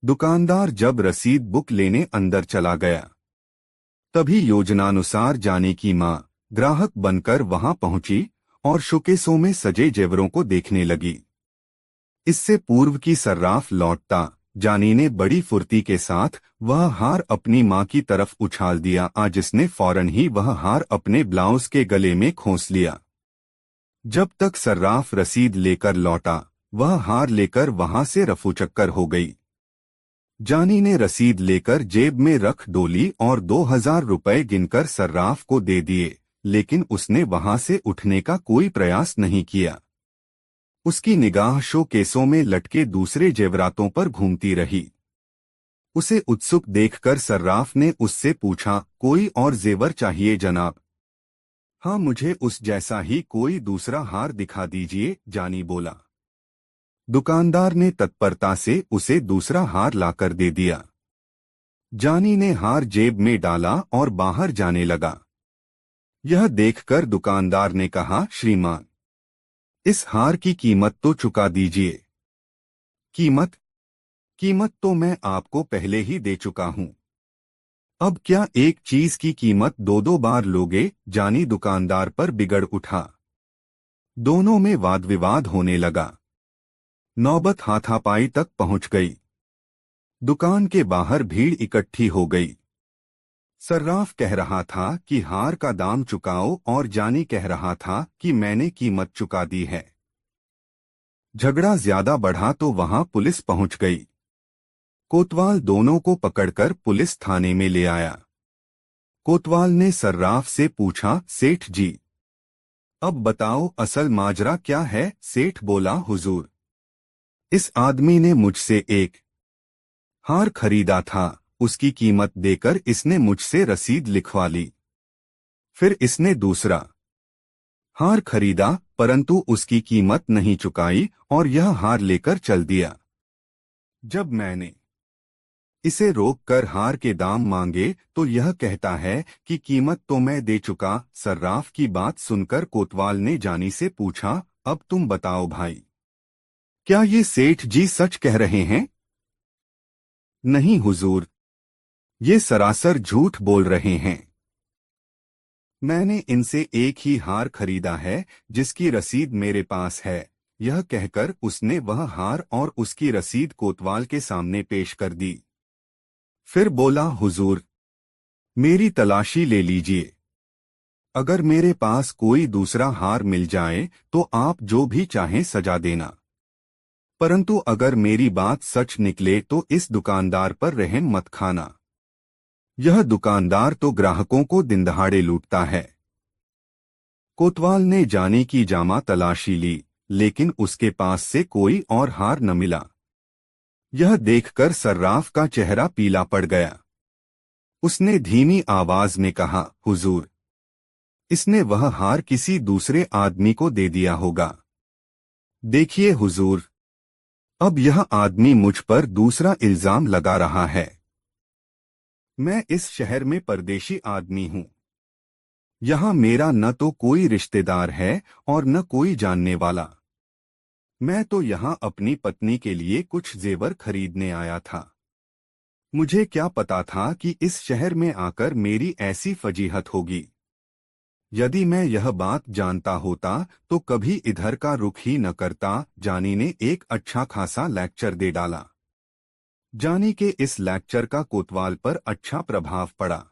दुकानदार जब रसीद बुक लेने अंदर चला गया तभी योजनानुसार जानी की माँ ग्राहक बनकर वहां पहुंची और शोकेसों में सजे जेवरों को देखने लगी। इससे पूर्व की सर्राफ लौटता जानी ने बड़ी फुर्ती के साथ वह हार अपनी माँ की तरफ उछाल दिया, जिसने फौरन ही वह हार अपने ब्लाउज के गले में खोस लिया। जब तक सर्राफ रसीद लेकर लौटा, वह हार लेकर वहां से रफूचक्कर हो गई। जानी ने रसीद लेकर जेब में रख डोली और 2000 रुपए गिनकर सर्राफ को दे दिए, लेकिन उसने वहां से उठने का कोई प्रयास नहीं किया। उसकी निगाह शोकेसों में लटके दूसरे जेवरातों पर घूमती रही। उसे उत्सुक देखकर सर्राफ ने उससे पूछा, कोई और जेवर चाहिए जनाब? हाँ, मुझे उस जैसा ही कोई दूसरा हार दिखा दीजिए, जानी बोला। दुकानदार ने तत्परता से उसे दूसरा हार लाकर दे दिया। जानी ने हार जेब में डाला और बाहर जाने लगा। यह देखकर दुकानदार ने कहा, श्रीमान, इस हार की कीमत तो चुका दीजिए। कीमत? कीमत तो मैं आपको पहले ही दे चुका हूं। अब क्या एक चीज की कीमत दो दो बार लोगे? जानी दुकानदार पर बिगड़ उठा। दोनों में वाद विवाद होने लगा। नौबत हाथापाई तक पहुंच गई। दुकान के बाहर भीड़ इकट्ठी हो गई। सर्राफ कह रहा था कि हार का दाम चुकाओ और जानी कह रहा था कि मैंने कीमत चुका दी है। झगड़ा ज्यादा बढ़ा तो वहां पुलिस पहुंच गई। कोतवाल दोनों को पकड़कर पुलिस थाने में ले आया। कोतवाल ने सर्राफ से पूछा, सेठ जी, अब बताओ असल माजरा क्या है? सेठ बोला, हुजूर, इस आदमी ने मुझसे एक हार खरीदा था, उसकी कीमत देकर इसने मुझसे रसीद लिखवा ली। फिर इसने दूसरा हार खरीदा, परंतु उसकी कीमत नहीं चुकाई और यह हार लेकर चल दिया। जब मैंने इसे रोककर हार के दाम मांगे तो यह कहता है कि कीमत तो मैं दे चुका। सर्राफ की बात सुनकर कोतवाल ने जानी से पूछा, अब तुम बताओ भाई, क्या ये सेठ जी सच कह रहे हैं? नहीं हुजूर, ये सरासर झूठ बोल रहे हैं। मैंने इनसे एक ही हार खरीदा है जिसकी रसीद मेरे पास है। यह कहकर उसने वह हार और उसकी रसीद कोतवाल के सामने पेश कर दी। फिर बोला, हुजूर, मेरी तलाशी ले लीजिए। अगर मेरे पास कोई दूसरा हार मिल जाए तो आप जो भी चाहें सजा देना, परंतु अगर मेरी बात सच निकले तो इस दुकानदार पर रहम मत खाना। यह दुकानदार तो ग्राहकों को दिनदहाड़े लूटता है। कोतवाल ने जानी की जामा तलाशी ली, लेकिन उसके पास से कोई और हार न मिला। यह देखकर सर्राफ का चेहरा पीला पड़ गया। उसने धीमी आवाज में कहा, हुजूर, इसने वह हार किसी दूसरे आदमी को दे दिया होगा। देखिए हुजूर, अब यह आदमी मुझ पर दूसरा इल्जाम लगा रहा है। मैं इस शहर में परदेशी आदमी हूं। यहां मेरा न तो कोई रिश्तेदार है और न कोई जानने वाला। मैं तो यहां अपनी पत्नी के लिए कुछ जेवर खरीदने आया था। मुझे क्या पता था कि इस शहर में आकर मेरी ऐसी फजीहत होगी। यदि मैं यह बात जानता होता तो कभी इधर का रुख ही न करता। जानी ने एक अच्छा खासा लेक्चर दे डाला। जानी के इस लेक्चर का कोतवाल पर अच्छा प्रभाव पड़ा।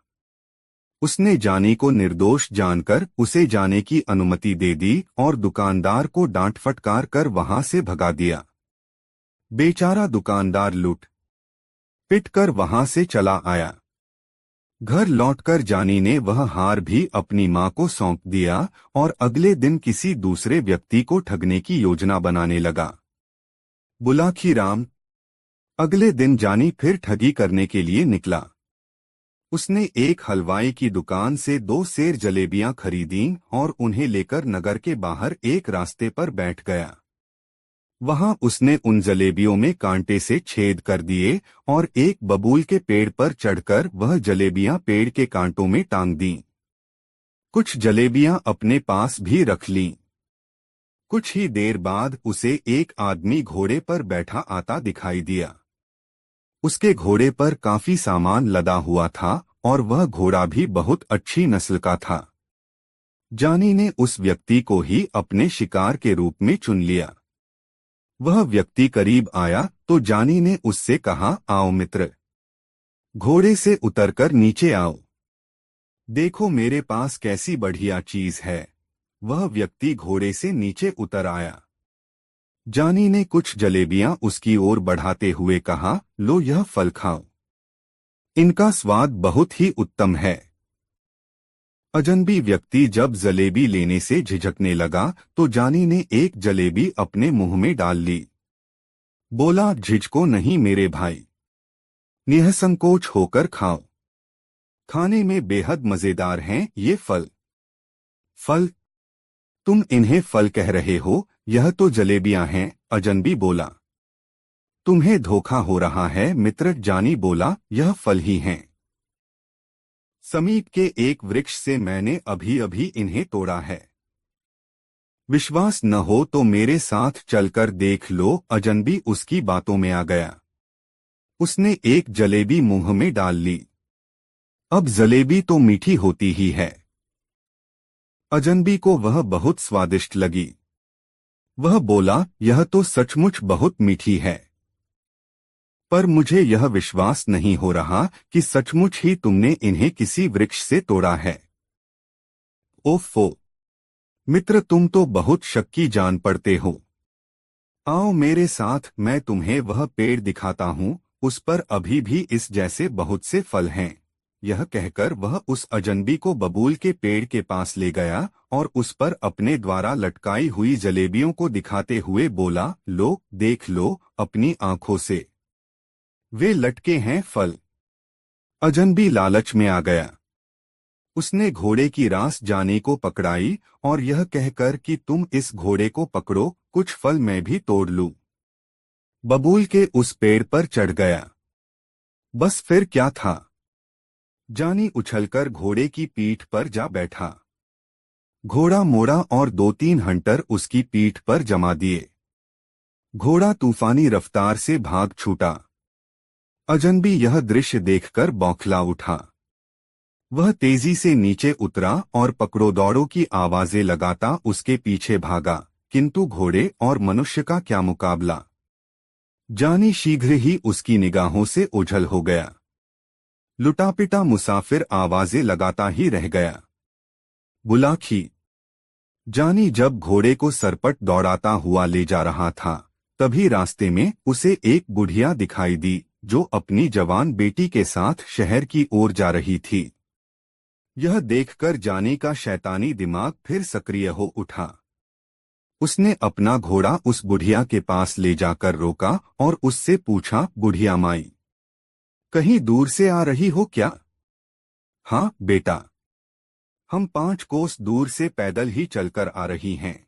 उसने जानी को निर्दोष जानकर उसे जाने की अनुमति दे दी और दुकानदार को डांट फटकार कर वहां से भगा दिया। बेचारा दुकानदार लूट पिट कर वहां से चला आया। घर लौटकर जानी ने वह हार भी अपनी मां को सौंप दिया और अगले दिन किसी दूसरे व्यक्ति को ठगने की योजना बनाने लगा। बुलाखी राम। अगले दिन जानी फिर ठगी करने के लिए निकला। उसने एक हलवाई की दुकान से 2 सेर जलेबियां खरीदीं और उन्हें लेकर नगर के बाहर एक रास्ते पर बैठ गया। वहां उसने उन जलेबियों में कांटे से छेद कर दिए और एक बबूल के पेड़ पर चढ़कर वह जलेबियां पेड़ के कांटों में टांग दीं। कुछ जलेबियां अपने पास भी रख लीं। कुछ ही देर बाद उसे एक आदमी घोड़े पर बैठा आता दिखाई दिया। उसके घोड़े पर काफी सामान लदा हुआ था और वह घोड़ा भी बहुत अच्छी नस्ल का था। जानी ने उस व्यक्ति को ही अपने शिकार के रूप में चुन लिया। वह व्यक्ति करीब आया तो जानी ने उससे कहा, आओ मित्र, घोड़े से उतरकर नीचे आओ, देखो मेरे पास कैसी बढ़िया चीज है। वह व्यक्ति घोड़े से नीचे उतर आया। जानी ने कुछ जलेबियां उसकी ओर बढ़ाते हुए कहा, लो यह फल खाओ, इनका स्वाद बहुत ही उत्तम है। अजनबी व्यक्ति जब जलेबी लेने से झिझकने लगा तो जानी ने एक जलेबी अपने मुंह में डाल ली। बोला, झिझको नहीं मेरे भाई, निःसंकोच होकर खाओ, खाने में बेहद मजेदार हैं ये फल। फल? तुम इन्हें फल कह रहे हो, यह तो जलेबियां हैं, अजनबी बोला। तुम्हें धोखा हो रहा है मित्र, जानी बोला, यह फल ही हैं। समीप के एक वृक्ष से मैंने अभी अभी इन्हें तोड़ा है। विश्वास न हो तो मेरे साथ चलकर देख लो। अजनबी उसकी बातों में आ गया। उसने एक जलेबी मुंह में डाल ली। अब जलेबी तो मीठी होती ही है। अजनबी को वह बहुत स्वादिष्ट लगी। वह बोला, यह तो सचमुच बहुत मीठी है, पर मुझे यह विश्वास नहीं हो रहा कि सचमुच ही तुमने इन्हें किसी वृक्ष से तोड़ा है। ओफो मित्र, तुम तो बहुत शक्की जान पड़ते हो। आओ मेरे साथ, मैं तुम्हें वह पेड़ दिखाता हूँ, उस पर अभी भी इस जैसे बहुत से फल हैं। यह कहकर वह उस अजनबी को बबूल के पेड़ के पास ले गया और उस पर अपने द्वारा लटकाई हुई जलेबियों को दिखाते हुए बोला, लो देख लो अपनी आंखों से, वे लटके हैं फल। अजनबी लालच में आ गया। उसने घोड़े की रास जानी को पकड़ाई और यह कहकर कि तुम इस घोड़े को पकड़ो, कुछ फल मैं भी तोड़ लूं। बबूल के उस पेड़ पर चढ़ गया। बस फिर क्या था, जानी उछलकर घोड़े की पीठ पर जा बैठा। घोड़ा मोड़ा और 2-3 हंटर उसकी पीठ पर जमा दिए। घोड़ा तूफानी रफ्तार से भाग छूटा। अजनबी यह दृश्य देखकर बौखला उठा। वह तेजी से नीचे उतरा और पकड़ो दौड़ो की आवाजें लगाता उसके पीछे भागा, किंतु घोड़े और मनुष्य का क्या मुकाबला। जानी शीघ्र ही उसकी निगाहों से ओझल हो गया। लुटापिटा मुसाफिर आवाजें लगाता ही रह गया। बुलाखी। जानी जब घोड़े को सरपट दौड़ाता हुआ ले जा रहा था, तभी रास्ते में उसे एक बुढ़िया दिखाई दी जो अपनी जवान बेटी के साथ शहर की ओर जा रही थी। यह देखकर जानी का शैतानी दिमाग फिर सक्रिय हो उठा। उसने अपना घोड़ा उस बुढ़िया के पास ले जाकर रोका और उससे पूछा, बुढ़िया माई, कहीं दूर से आ रही हो क्या? हाँ बेटा, हम 5 कोस दूर से पैदल ही चलकर आ रही हैं।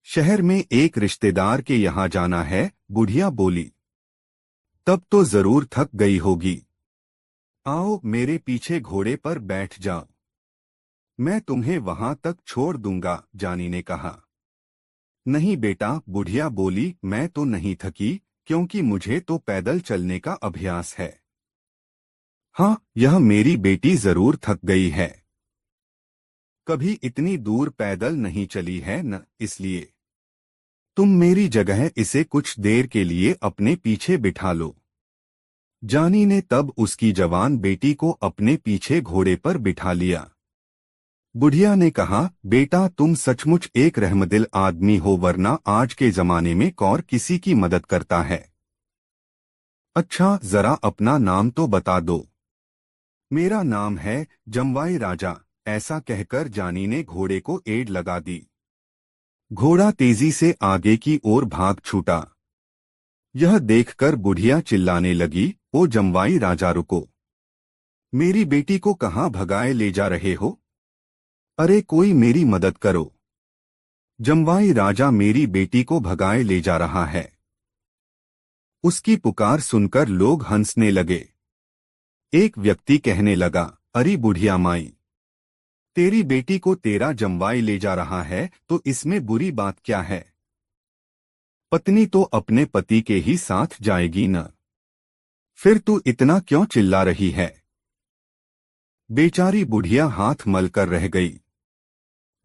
शहर में एक रिश्तेदार के यहाँ जाना है, बुढ़िया बोली। तब तो जरूर थक गई होगी। आओ मेरे पीछे घोड़े पर बैठ जाओ, मैं तुम्हें वहां तक छोड़ दूंगा, जानी ने कहा। नहीं बेटा, बुढ़िया बोली, मैं तो नहीं थकी, क्योंकि मुझे तो पैदल चलने का अभ्यास है। हाँ, यह मेरी बेटी जरूर थक गई है, कभी इतनी दूर पैदल नहीं चली है न, इसलिए तुम मेरी जगह इसे कुछ देर के लिए अपने पीछे बिठा लो। जानी ने तब उसकी जवान बेटी को अपने पीछे घोड़े पर बिठा लिया। बुढ़िया ने कहा, बेटा तुम सचमुच एक रहमदिल आदमी हो, वरना आज के जमाने में कौन किसी की मदद करता है। अच्छा जरा अपना नाम तो बता दो। मेरा नाम है जमवाई राजा, ऐसा कहकर जानी ने घोड़े को एड़ लगा दी। घोड़ा तेजी से आगे की ओर भाग छूटा। यह देखकर बुढ़िया चिल्लाने लगी, ओ जमवाई राजा रुको, मेरी बेटी को कहाँ भगाए ले जा रहे हो? अरे कोई मेरी मदद करो, जमवाई राजा मेरी बेटी को भगाए ले जा रहा है। उसकी पुकार सुनकर लोग हंसने लगे। एक व्यक्ति कहने लगा, अरे बुढ़िया माई, तेरी बेटी को तेरा जमवाई ले जा रहा है तो इसमें बुरी बात क्या है? पत्नी तो अपने पति के ही साथ जाएगी न, फिर तू इतना क्यों चिल्ला रही है? बेचारी बुढ़िया हाथ मलकर रह गई।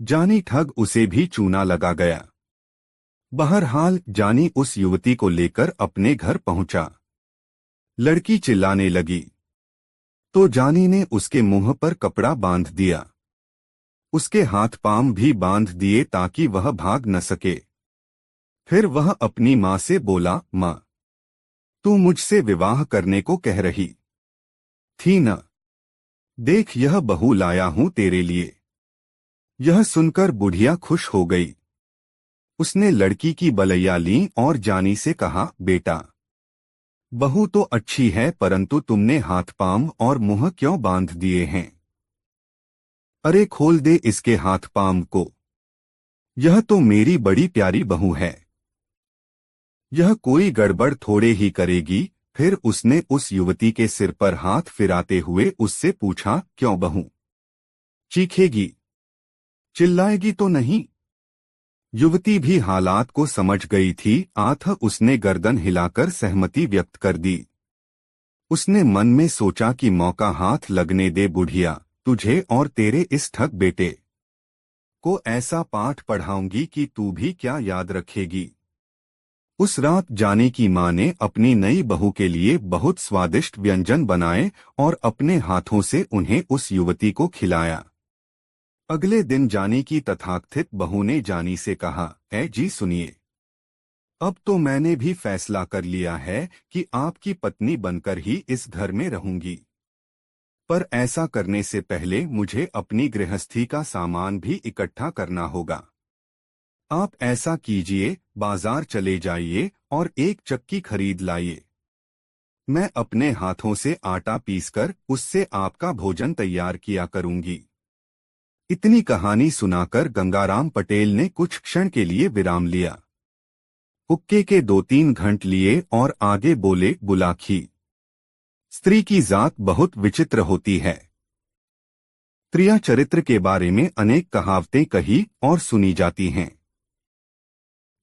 जानी ठग उसे भी चूना लगा गया। बहरहाल जानी उस युवती को लेकर अपने घर पहुंचा। लड़की चिल्लाने लगी तो जानी ने उसके मुंह पर कपड़ा बांध दिया। उसके हाथ पांव भी बांध दिए ताकि वह भाग न सके। फिर वह अपनी मां से बोला, मां, तू मुझसे विवाह करने को कह रही थी न? देख, यह बहू लाया हूं तेरे लिए। यह सुनकर बुढ़िया खुश हो गई। उसने लड़की की बलैया ली और जानी से कहा, बेटा, बहू तो अच्छी है, परंतु तुमने हाथ पांव और मुंह क्यों बांध दिए हैं? अरे खोल दे इसके हाथ पांव को। यह तो मेरी बड़ी प्यारी बहू है। यह कोई गड़बड़ थोड़े ही करेगी। फिर उसने उस युवती के सिर पर हाथ फिराते हुए उससे पूछा, क्यों बहू? चीखेगी, चिल्लाएगी तो नहीं? युवती भी हालात को समझ गई थी। उसने गर्दन हिलाकर सहमति व्यक्त कर दी। उसने मन में सोचा कि मौका हाथ लगने दे बुढ़िया, तुझे और तेरे इस ठग बेटे को ऐसा पाठ पढ़ाऊंगी कि तू भी क्या याद रखेगी। उस रात जानी की मां ने अपनी नई बहू के लिए बहुत स्वादिष्ट व्यंजन बनाए और अपने हाथों से उन्हें उस युवती को खिलाया। अगले दिन जानी की तथाकथित बहू ने जानी से कहा, ऐ जी सुनिए, अब तो मैंने भी फैसला कर लिया है कि आपकी पत्नी बनकर ही इस घर में रहूंगी। पर ऐसा करने से पहले मुझे अपनी गृहस्थी का सामान भी इकट्ठा करना होगा। आप ऐसा कीजिए, बाजार चले जाइए और एक चक्की खरीद लाइए। मैं अपने हाथों से आटा पीसकर उससे आपका भोजन तैयार किया करूंगी। इतनी कहानी सुनाकर गंगाराम पटेल ने कुछ क्षण के लिए विराम लिया। हुक्के के 2-3 घंट लिए और आगे बोले, बुलाखी, स्त्री की जात बहुत विचित्र होती है। स्त्रियां चरित्र के बारे में अनेक कहावतें कही और सुनी जाती हैं।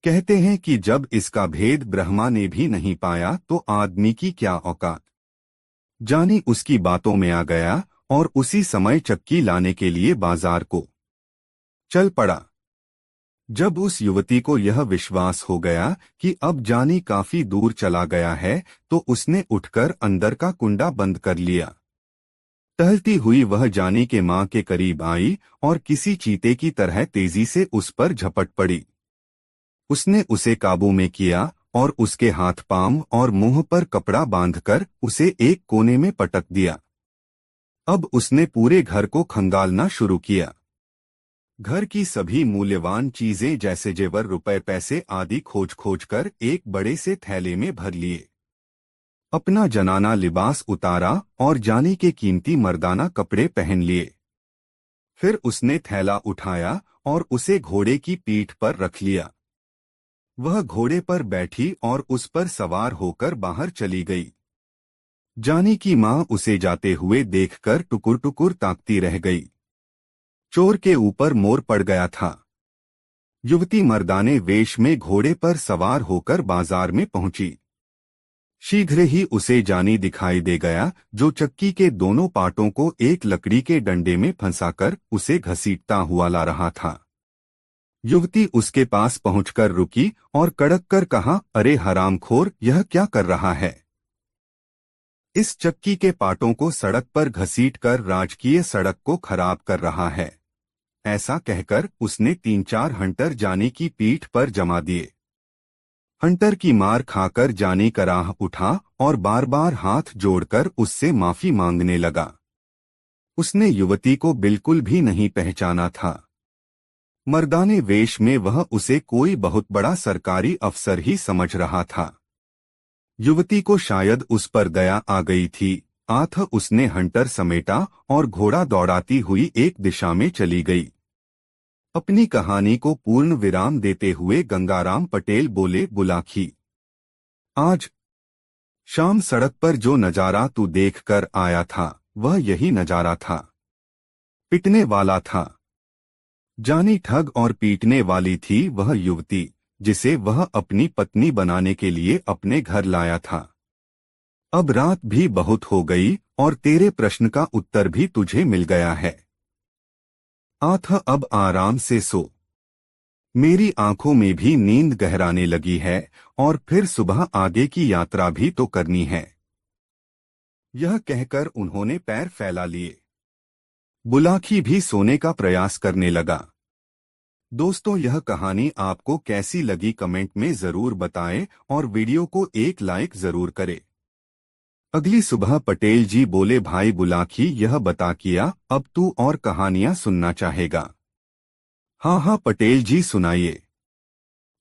कहते हैं कि जब इसका भेद ब्रह्मा ने भी नहीं पाया तो आदमी की क्या औकात। जानी उसकी बातों में आ गया और उसी समय चक्की लाने के लिए बाजार को चल पड़ा। जब उस युवती को यह विश्वास हो गया कि अब जानी काफी दूर चला गया है तो उसने उठकर अंदर का कुंडा बंद कर लिया। टहलती हुई वह जानी के मां के करीब आई और किसी चीते की तरह तेजी से उस पर झपट पड़ी। उसने उसे काबू में किया और उसके हाथ पांव और मुंह पर कपड़ा बांधकर उसे एक कोने में पटक दिया। अब उसने पूरे घर को खंगालना शुरू किया। घर की सभी मूल्यवान चीजें जैसे जेवर, रुपए, पैसे आदि खोज खोज कर एक बड़े से थैले में भर लिए। अपना जनाना लिबास उतारा और जानी के कीमती मर्दाना कपड़े पहन लिए। फिर उसने थैला उठाया और उसे घोड़े की पीठ पर रख लिया। वह घोड़े पर बैठी और उस पर सवार होकर बाहर चली गई। जानी की मां उसे जाते हुए देखकर टुकुर टुकुर ताकती रह गई। चोर के ऊपर मोर पड़ गया था। युवती मर्दाने वेश में घोड़े पर सवार होकर बाजार में पहुंची। शीघ्र ही उसे जानी दिखाई दे गया, जो चक्की के दोनों पाटों को एक लकड़ी के डंडे में फंसाकर उसे घसीटता हुआ ला रहा था। युवती उसके पास पहुंचकर रुकी और कड़क कर कहा, अरे हरामखोर, यह क्या कर रहा है? इस चक्की के पाटों को सड़क पर घसीटकर राजकीय सड़क को खराब कर रहा है। ऐसा कहकर उसने 3-4 हंटर जानी की पीठ पर जमा दिए। हंटर की मार खाकर जानी कराह उठा और बार बार हाथ जोड़कर उससे माफी मांगने लगा। उसने युवती को बिल्कुल भी नहीं पहचाना था। मर्दाने वेश में वह उसे कोई बहुत बड़ा सरकारी अफसर ही समझ रहा था। युवती को शायद उस पर दया आ गई थी। उसने हंटर समेटा और घोड़ा दौड़ाती हुई एक दिशा में चली गई। अपनी कहानी को पूर्ण विराम देते हुए गंगाराम पटेल बोले, बुलाखी, आज शाम सड़क पर जो नजारा तू देखकर आया था वह यही नजारा था। पिटने वाला था। जानी ठग और पीटने वाली थी वह युवती जिसे वह अपनी पत्नी बनाने के लिए अपने घर लाया था। अब रात भी बहुत हो गई और तेरे प्रश्न का उत्तर भी तुझे मिल गया है। आठ, अब आराम से सो। मेरी आंखों में भी नींद गहराने लगी है और फिर सुबह आगे की यात्रा भी तो करनी है। यह कहकर उन्होंने पैर फैला लिए। बुलाकी भी सोने का प्रयास करने लगा। दोस्तों, यह कहानी आपको कैसी लगी कमेंट में जरूर बताएं और वीडियो को एक लाइक जरूर करें। अगली सुबह पटेल जी बोले, भाई बुलाकी, यह बता किया, अब तू और कहानियां सुनना चाहेगा? हाँ हाँ पटेल जी, सुनाइए।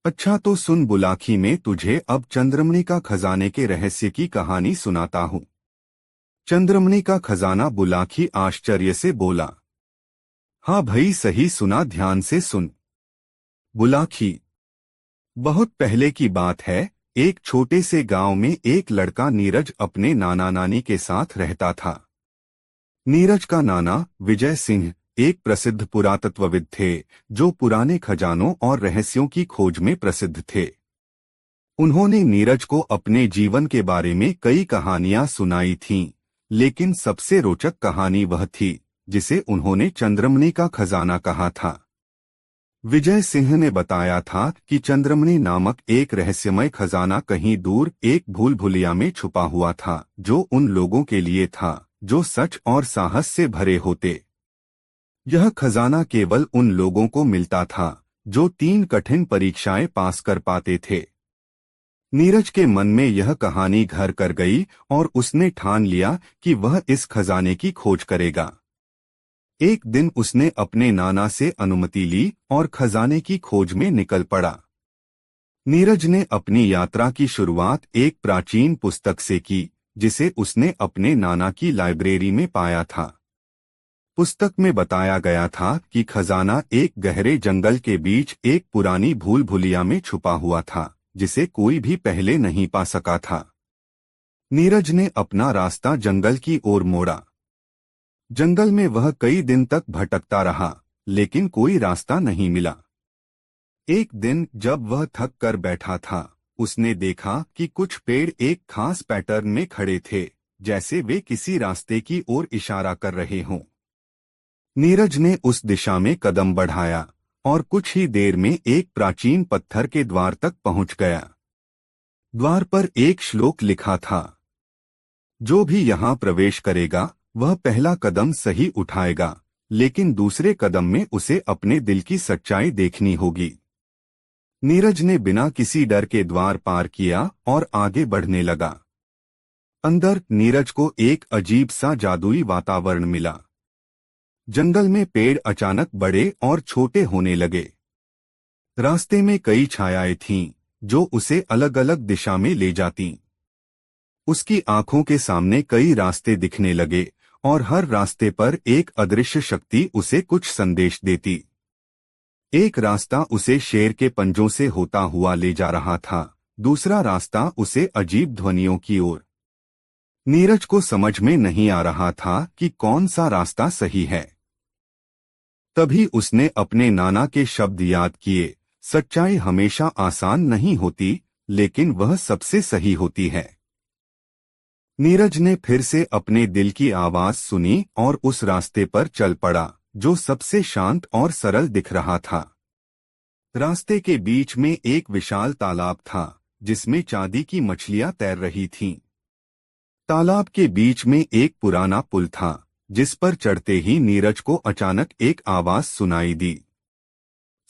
अच्छा तो सुन बुलाकी, में तुझे अब चंद्रमणि का खजाने के रहस्य की कहानी सुनाता हूँ। चंद्रमणि का खजाना? बुलाकी आश्चर्य से बोला। हाँ भाई, सही सुना, ध्यान से सुन। बुलाकी, बहुत पहले की बात है। एक छोटे से गांव में एक लड़का नीरज अपने नाना नानी के साथ रहता था। नीरज का नाना विजय सिंह एक प्रसिद्ध पुरातत्वविद थे, जो पुराने खजानों और रहस्यों की खोज में प्रसिद्ध थे। उन्होंने नीरज को अपने जीवन के बारे में कई कहानियां सुनाई थीं, लेकिन सबसे रोचक कहानी वह थी जिसे उन्होंने चंद्रमणि का खजाना कहा था। विजय सिंह ने बताया था कि चंद्रमणि नामक एक रहस्यमय खजाना कहीं दूर एक भूल भुलिया में छुपा हुआ था, जो उन लोगों के लिए था जो सच और साहस से भरे होते। यह खजाना केवल उन लोगों को मिलता था जो 3 कठिन परीक्षाएं पास कर पाते थे। नीरज के मन में यह कहानी घर कर गई और उसने ठान लिया कि वह इस खजाने की खोज करेगा। एक दिन उसने अपने नाना से अनुमति ली और खजाने की खोज में निकल पड़ा। नीरज ने अपनी यात्रा की शुरुआत एक प्राचीन पुस्तक से की, जिसे उसने अपने नाना की लाइब्रेरी में पाया था। पुस्तक में बताया गया था कि खजाना एक गहरे जंगल के बीच एक पुरानी भूल भुलिया में छुपा हुआ था, जिसे कोई भी पहले नहीं पा सका था। नीरज ने अपना रास्ता जंगल की ओर मोड़ा। जंगल में वह कई दिन तक भटकता रहा, लेकिन कोई रास्ता नहीं मिला। एक दिन जब वह थक कर बैठा था, उसने देखा कि कुछ पेड़ एक खास पैटर्न में खड़े थे, जैसे वे किसी रास्ते की ओर इशारा कर रहे हों। नीरज ने उस दिशा में कदम बढ़ाया और कुछ ही देर में एक प्राचीन पत्थर के द्वार तक पहुंच गया। द्वार पर एक श्लोक लिखा था, जो भी यहाँ प्रवेश करेगा वह पहला कदम सही उठाएगा, लेकिन दूसरे कदम में उसे अपने दिल की सच्चाई देखनी होगी। नीरज ने बिना किसी डर के द्वार पार किया और आगे बढ़ने लगा। अंदर नीरज को एक अजीब सा जादुई वातावरण मिला। जंगल में पेड़ अचानक बड़े और छोटे होने लगे। रास्ते में कई छायाएं थीं, जो उसे अलग अलग दिशा में ले जातीं। उसकी आंखों के सामने कई रास्ते दिखने लगे और हर रास्ते पर एक अदृश्य शक्ति उसे कुछ संदेश देती। एक रास्ता उसे शेर के पंजों से होता हुआ ले जा रहा था, दूसरा रास्ता उसे अजीब ध्वनियों की ओर। नीरज को समझ में नहीं आ रहा था कि कौन सा रास्ता सही है। तभी उसने अपने नाना के शब्द याद किए, सच्चाई हमेशा आसान नहीं होती, लेकिन वह सबसे सही होती है। नीरज ने फिर से अपने दिल की आवाज सुनी और उस रास्ते पर चल पड़ा जो सबसे शांत और सरल दिख रहा था। रास्ते के बीच में एक विशाल तालाब था, जिसमें चांदी की मछलियां तैर रही थीं। तालाब के बीच में एक पुराना पुल था, जिस पर चढ़ते ही नीरज को अचानक एक आवाज सुनाई दी,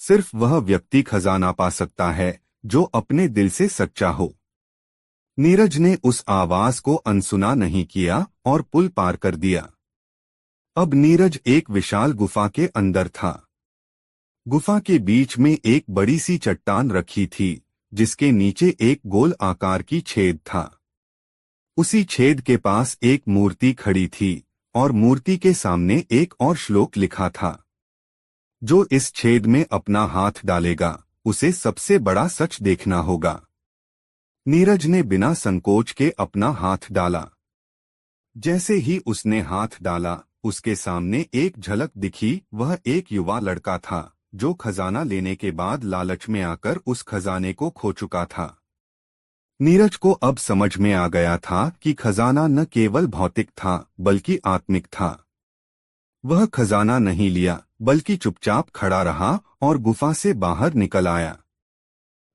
सिर्फ वह व्यक्ति खजाना पा सकता है जो अपने दिल से सच्चा हो। नीरज ने उस आवाज को अनसुना नहीं किया और पुल पार कर दिया। अब नीरज एक विशाल गुफा के अंदर था। गुफा के बीच में एक बड़ी सी चट्टान रखी थी, जिसके नीचे एक गोल आकार की छेद था। उसी छेद के पास एक मूर्ति खड़ी थी और मूर्ति के सामने एक और श्लोक लिखा था, जो इस छेद में अपना हाथ डालेगा उसे सबसे बड़ा सच देखना होगा। नीरज ने बिना संकोच के अपना हाथ डाला। जैसे ही उसने हाथ डाला, उसके सामने एक झलक दिखी। वह एक युवा लड़का था जो खजाना लेने के बाद लालच में आकर उस खजाने को खो चुका था। नीरज को अब समझ में आ गया था कि खजाना न केवल भौतिक था बल्कि आत्मिक था। वह खजाना नहीं लिया बल्कि चुपचाप खड़ा रहा और गुफा से बाहर निकल आया।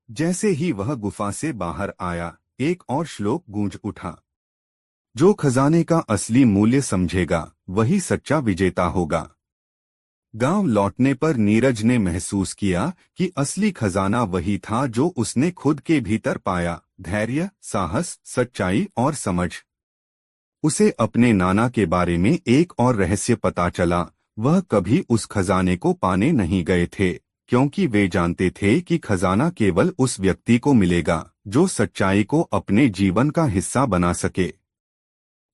जैसे ही वह गुफा से बाहर आया, एक और श्लोक गूंज उठा। जो खजाने का असली मूल्य समझेगा वही सच्चा विजेता होगा। गांव लौटने पर नीरज ने महसूस किया कि असली खजाना वही था जो उसने खुद के भीतर पाया, धैर्य, साहस, सच्चाई और समझ। उसे अपने नाना के बारे में एक और रहस्य पता चला। वह कभी उस खजाने को पाने नहीं गए थे, क्योंकि वे जानते थे कि खजाना केवल उस व्यक्ति को मिलेगा जो सच्चाई को अपने जीवन का हिस्सा बना सके।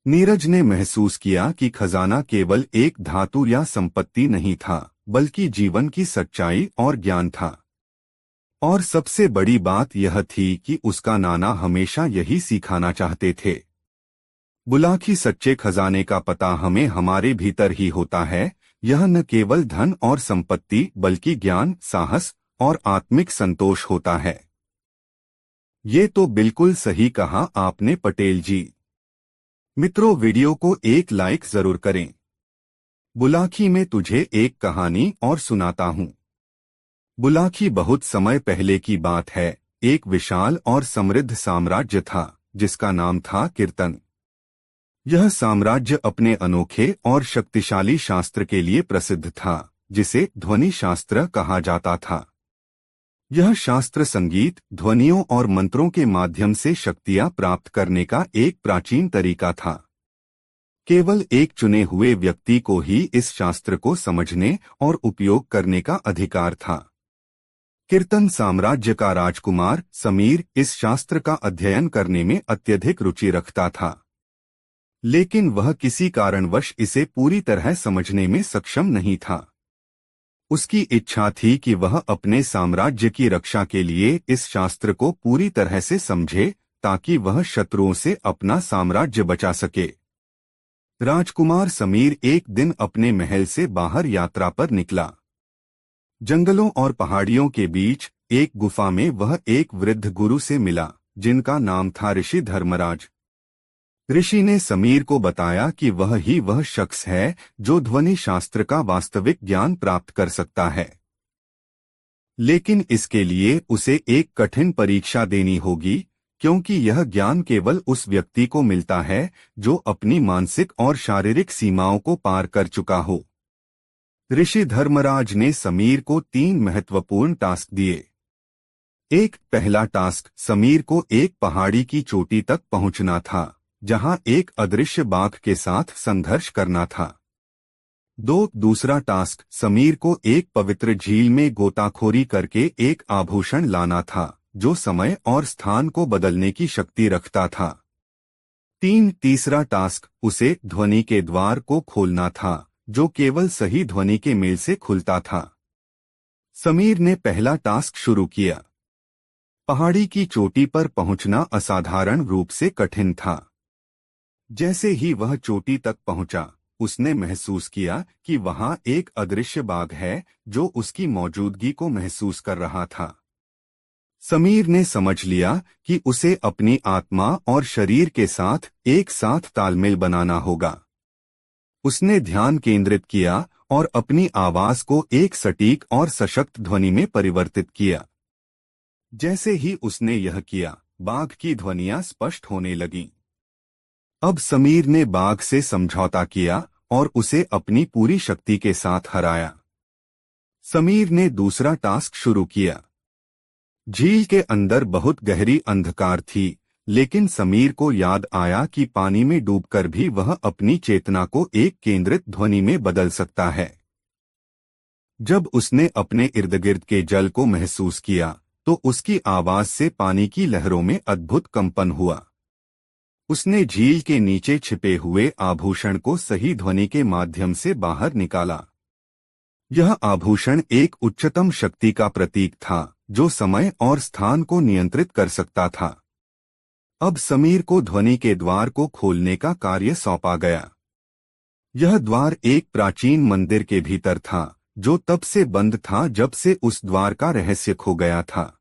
नीरज ने महसूस किया कि खजाना केवल एक धातु या संपत्ति नहीं था, बल्कि जीवन की सच्चाई और ज्ञान था। और सबसे बड़ी बात यह थी कि उसका नाना हमेशा यही सिखाना चाहते थे। बुलाकी, सच्चे खजाने का पता हमें हमारे भीतर ही होता है। यह न केवल धन और संपत्ति बल्कि ज्ञान, साहस और आत्मिक संतोष होता है। ये तो बिल्कुल सही कहा आपने पटेल जी। मित्रों, वीडियो को एक लाइक जरूर करें। बुलाकी में तुझे एक कहानी और सुनाता हूँ। बुलाकी बहुत समय पहले की बात है। एक विशाल और समृद्ध साम्राज्य था जिसका नाम था कीर्तन। यह साम्राज्य अपने अनोखे और शक्तिशाली शास्त्र के लिए प्रसिद्ध था, जिसे ध्वनि शास्त्र कहा जाता था। यह शास्त्र संगीत, ध्वनियों और मंत्रों के माध्यम से शक्तियां प्राप्त करने का एक प्राचीन तरीका था। केवल एक चुने हुए व्यक्ति को ही इस शास्त्र को समझने और उपयोग करने का अधिकार था। कीर्तन साम्राज्य का राजकुमार समीर इस शास्त्र का अध्ययन करने में अत्यधिक रुचि रखता था, लेकिन वह किसी कारणवश इसे पूरी तरह समझने में सक्षम नहीं था। उसकी इच्छा थी कि वह अपने साम्राज्य की रक्षा के लिए इस शास्त्र को पूरी तरह से समझे, ताकि वह शत्रुओं से अपना साम्राज्य बचा सके। राजकुमार समीर एक दिन अपने महल से बाहर यात्रा पर निकला। जंगलों और पहाड़ियों के बीच एक गुफा में वह एक वृद्ध गुरु से मिला, जिनका नाम था ऋषि धर्मराज। ऋषि ने समीर को बताया कि वह शख्स है जो ध्वनि शास्त्र का वास्तविक ज्ञान प्राप्त कर सकता है, लेकिन इसके लिए उसे एक कठिन परीक्षा देनी होगी, क्योंकि यह ज्ञान केवल उस व्यक्ति को मिलता है जो अपनी मानसिक और शारीरिक सीमाओं को पार कर चुका हो। ऋषि धर्मराज ने समीर को 3 महत्वपूर्ण टास्क दिए। पहला टास्क, समीर को एक पहाड़ी की चोटी तक पहुंचना था, जहां एक अदृश्य बाघ के साथ संघर्ष करना था। दूसरा टास्क, समीर को एक पवित्र झील में गोताखोरी करके एक आभूषण लाना था जो समय और स्थान को बदलने की शक्ति रखता था। तीसरा टास्क, उसे ध्वनि के द्वार को खोलना था जो केवल सही ध्वनि के मेल से खुलता था। समीर ने पहला टास्क शुरू किया। पहाड़ी की चोटी पर पहुंचना असाधारण रूप से कठिन था। जैसे ही वह चोटी तक पहुंचा, उसने महसूस किया कि वहां एक अदृश्य बाघ है जो उसकी मौजूदगी को महसूस कर रहा था। समीर ने समझ लिया कि उसे अपनी आत्मा और शरीर के साथ एक साथ तालमेल बनाना होगा। उसने ध्यान केंद्रित किया और अपनी आवाज को एक सटीक और सशक्त ध्वनि में परिवर्तित किया। जैसे ही उसने यह किया, बाघ की ध्वनियां स्पष्ट होने लगीं। अब समीर ने बाघ से समझौता किया और उसे अपनी पूरी शक्ति के साथ हराया। समीर ने दूसरा टास्क शुरू किया। झील के अंदर बहुत गहरी अंधकार थी, लेकिन समीर को याद आया कि पानी में डूबकर भी वह अपनी चेतना को एक केंद्रित ध्वनि में बदल सकता है। जब उसने अपने इर्दगिर्द के जल को महसूस किया, तो उसकी आवाज से पानी की लहरों में अद्भुत कंपन हुआ। उसने झील के नीचे छिपे हुए आभूषण को सही ध्वनि के माध्यम से बाहर निकाला। यह आभूषण एक उच्चतम शक्ति का प्रतीक था जो समय और स्थान को नियंत्रित कर सकता था। अब समीर को ध्वनि के द्वार को खोलने का कार्य सौंपा गया। यह द्वार एक प्राचीन मंदिर के भीतर था, जो तब से बंद था जब से उस द्वार का रहस्य खो गया था।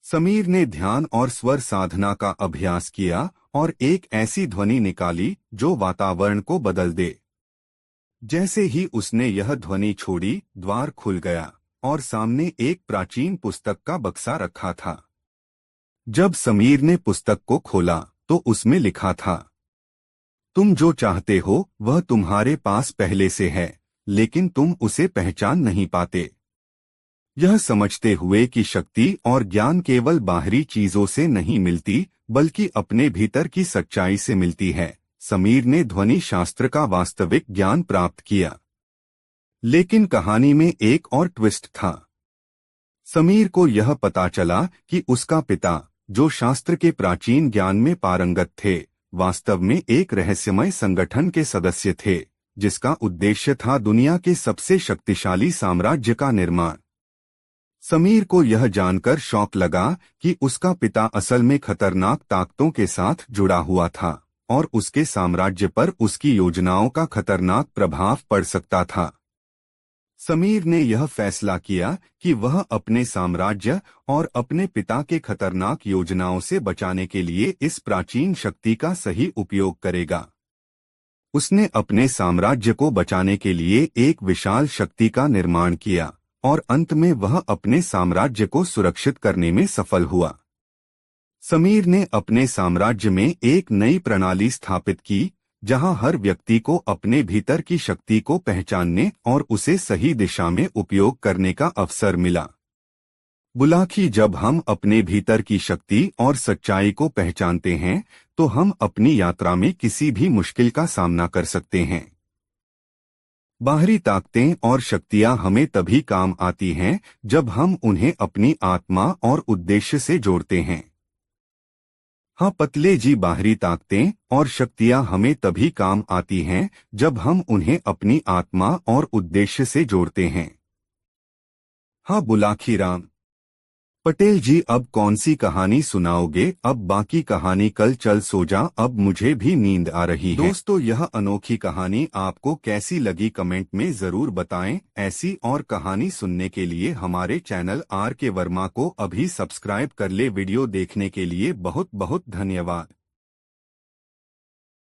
समीर ने ध्यान और स्वर साधना का अभ्यास किया और एक ऐसी ध्वनि निकाली जो वातावरण को बदल दे। जैसे ही उसने यह ध्वनि छोड़ी, द्वार खुल गया और सामने एक प्राचीन पुस्तक का बक्सा रखा था। जब समीर ने पुस्तक को खोला तो उसमें लिखा था, तुम जो चाहते हो वह तुम्हारे पास पहले से है, लेकिन तुम उसे पहचान नहीं पाते। यह समझते हुए कि शक्ति और ज्ञान केवल बाहरी चीजों से नहीं मिलती, बल्कि अपने भीतर की सच्चाई से मिलती है, समीर ने ध्वनि शास्त्र का वास्तविक ज्ञान प्राप्त किया। लेकिन कहानी में एक और ट्विस्ट था। समीर को यह पता चला कि उसका पिता, जो शास्त्र के प्राचीन ज्ञान में पारंगत थे, वास्तव में एक रहस्यमय संगठन के सदस्य थे, जिसका उद्देश्य था दुनिया के सबसे शक्तिशाली साम्राज्य का निर्माण। समीर को यह जानकर शौक लगा कि उसका पिता असल में खतरनाक ताकतों के साथ जुड़ा हुआ था और उसके साम्राज्य पर उसकी योजनाओं का खतरनाक प्रभाव पड़ सकता था। समीर ने यह फैसला किया कि वह अपने साम्राज्य और अपने पिता के खतरनाक योजनाओं से बचाने के लिए इस प्राचीन शक्ति का सही उपयोग करेगा। उसने अपने साम्राज्य को बचाने के लिए एक विशाल शक्ति का निर्माण किया और अंत में वह अपने साम्राज्य को सुरक्षित करने में सफल हुआ। समीर ने अपने साम्राज्य में एक नई प्रणाली स्थापित की, जहां हर व्यक्ति को अपने भीतर की शक्ति को पहचानने और उसे सही दिशा में उपयोग करने का अवसर मिला। बुलाकी, जब हम अपने भीतर की शक्ति और सच्चाई को पहचानते हैं तो हम अपनी यात्रा में किसी भी मुश्किल का सामना कर सकते हैं। बाहरी ताकतें और शक्तियां हमें तभी काम आती हैं जब हम उन्हें अपनी आत्मा और उद्देश्य से जोड़ते हैं। हाँ पतले जी, बाहरी ताकतें और शक्तियां हमें तभी काम आती हैं जब हम उन्हें अपनी आत्मा और उद्देश्य से जोड़ते हैं। हाँ बुलाकी राम। पटेल जी, अब कौन सी कहानी सुनाओगे? अब बाकी कहानी कल चल सो जा, अब मुझे भी नींद आ रही है। दोस्तों, यह अनोखी कहानी आपको कैसी लगी कमेंट में जरूर बताएं। ऐसी और कहानी सुनने के लिए हमारे चैनल आर के वर्मा को अभी सब्सक्राइब कर ले। वीडियो देखने के लिए बहुत बहुत धन्यवाद।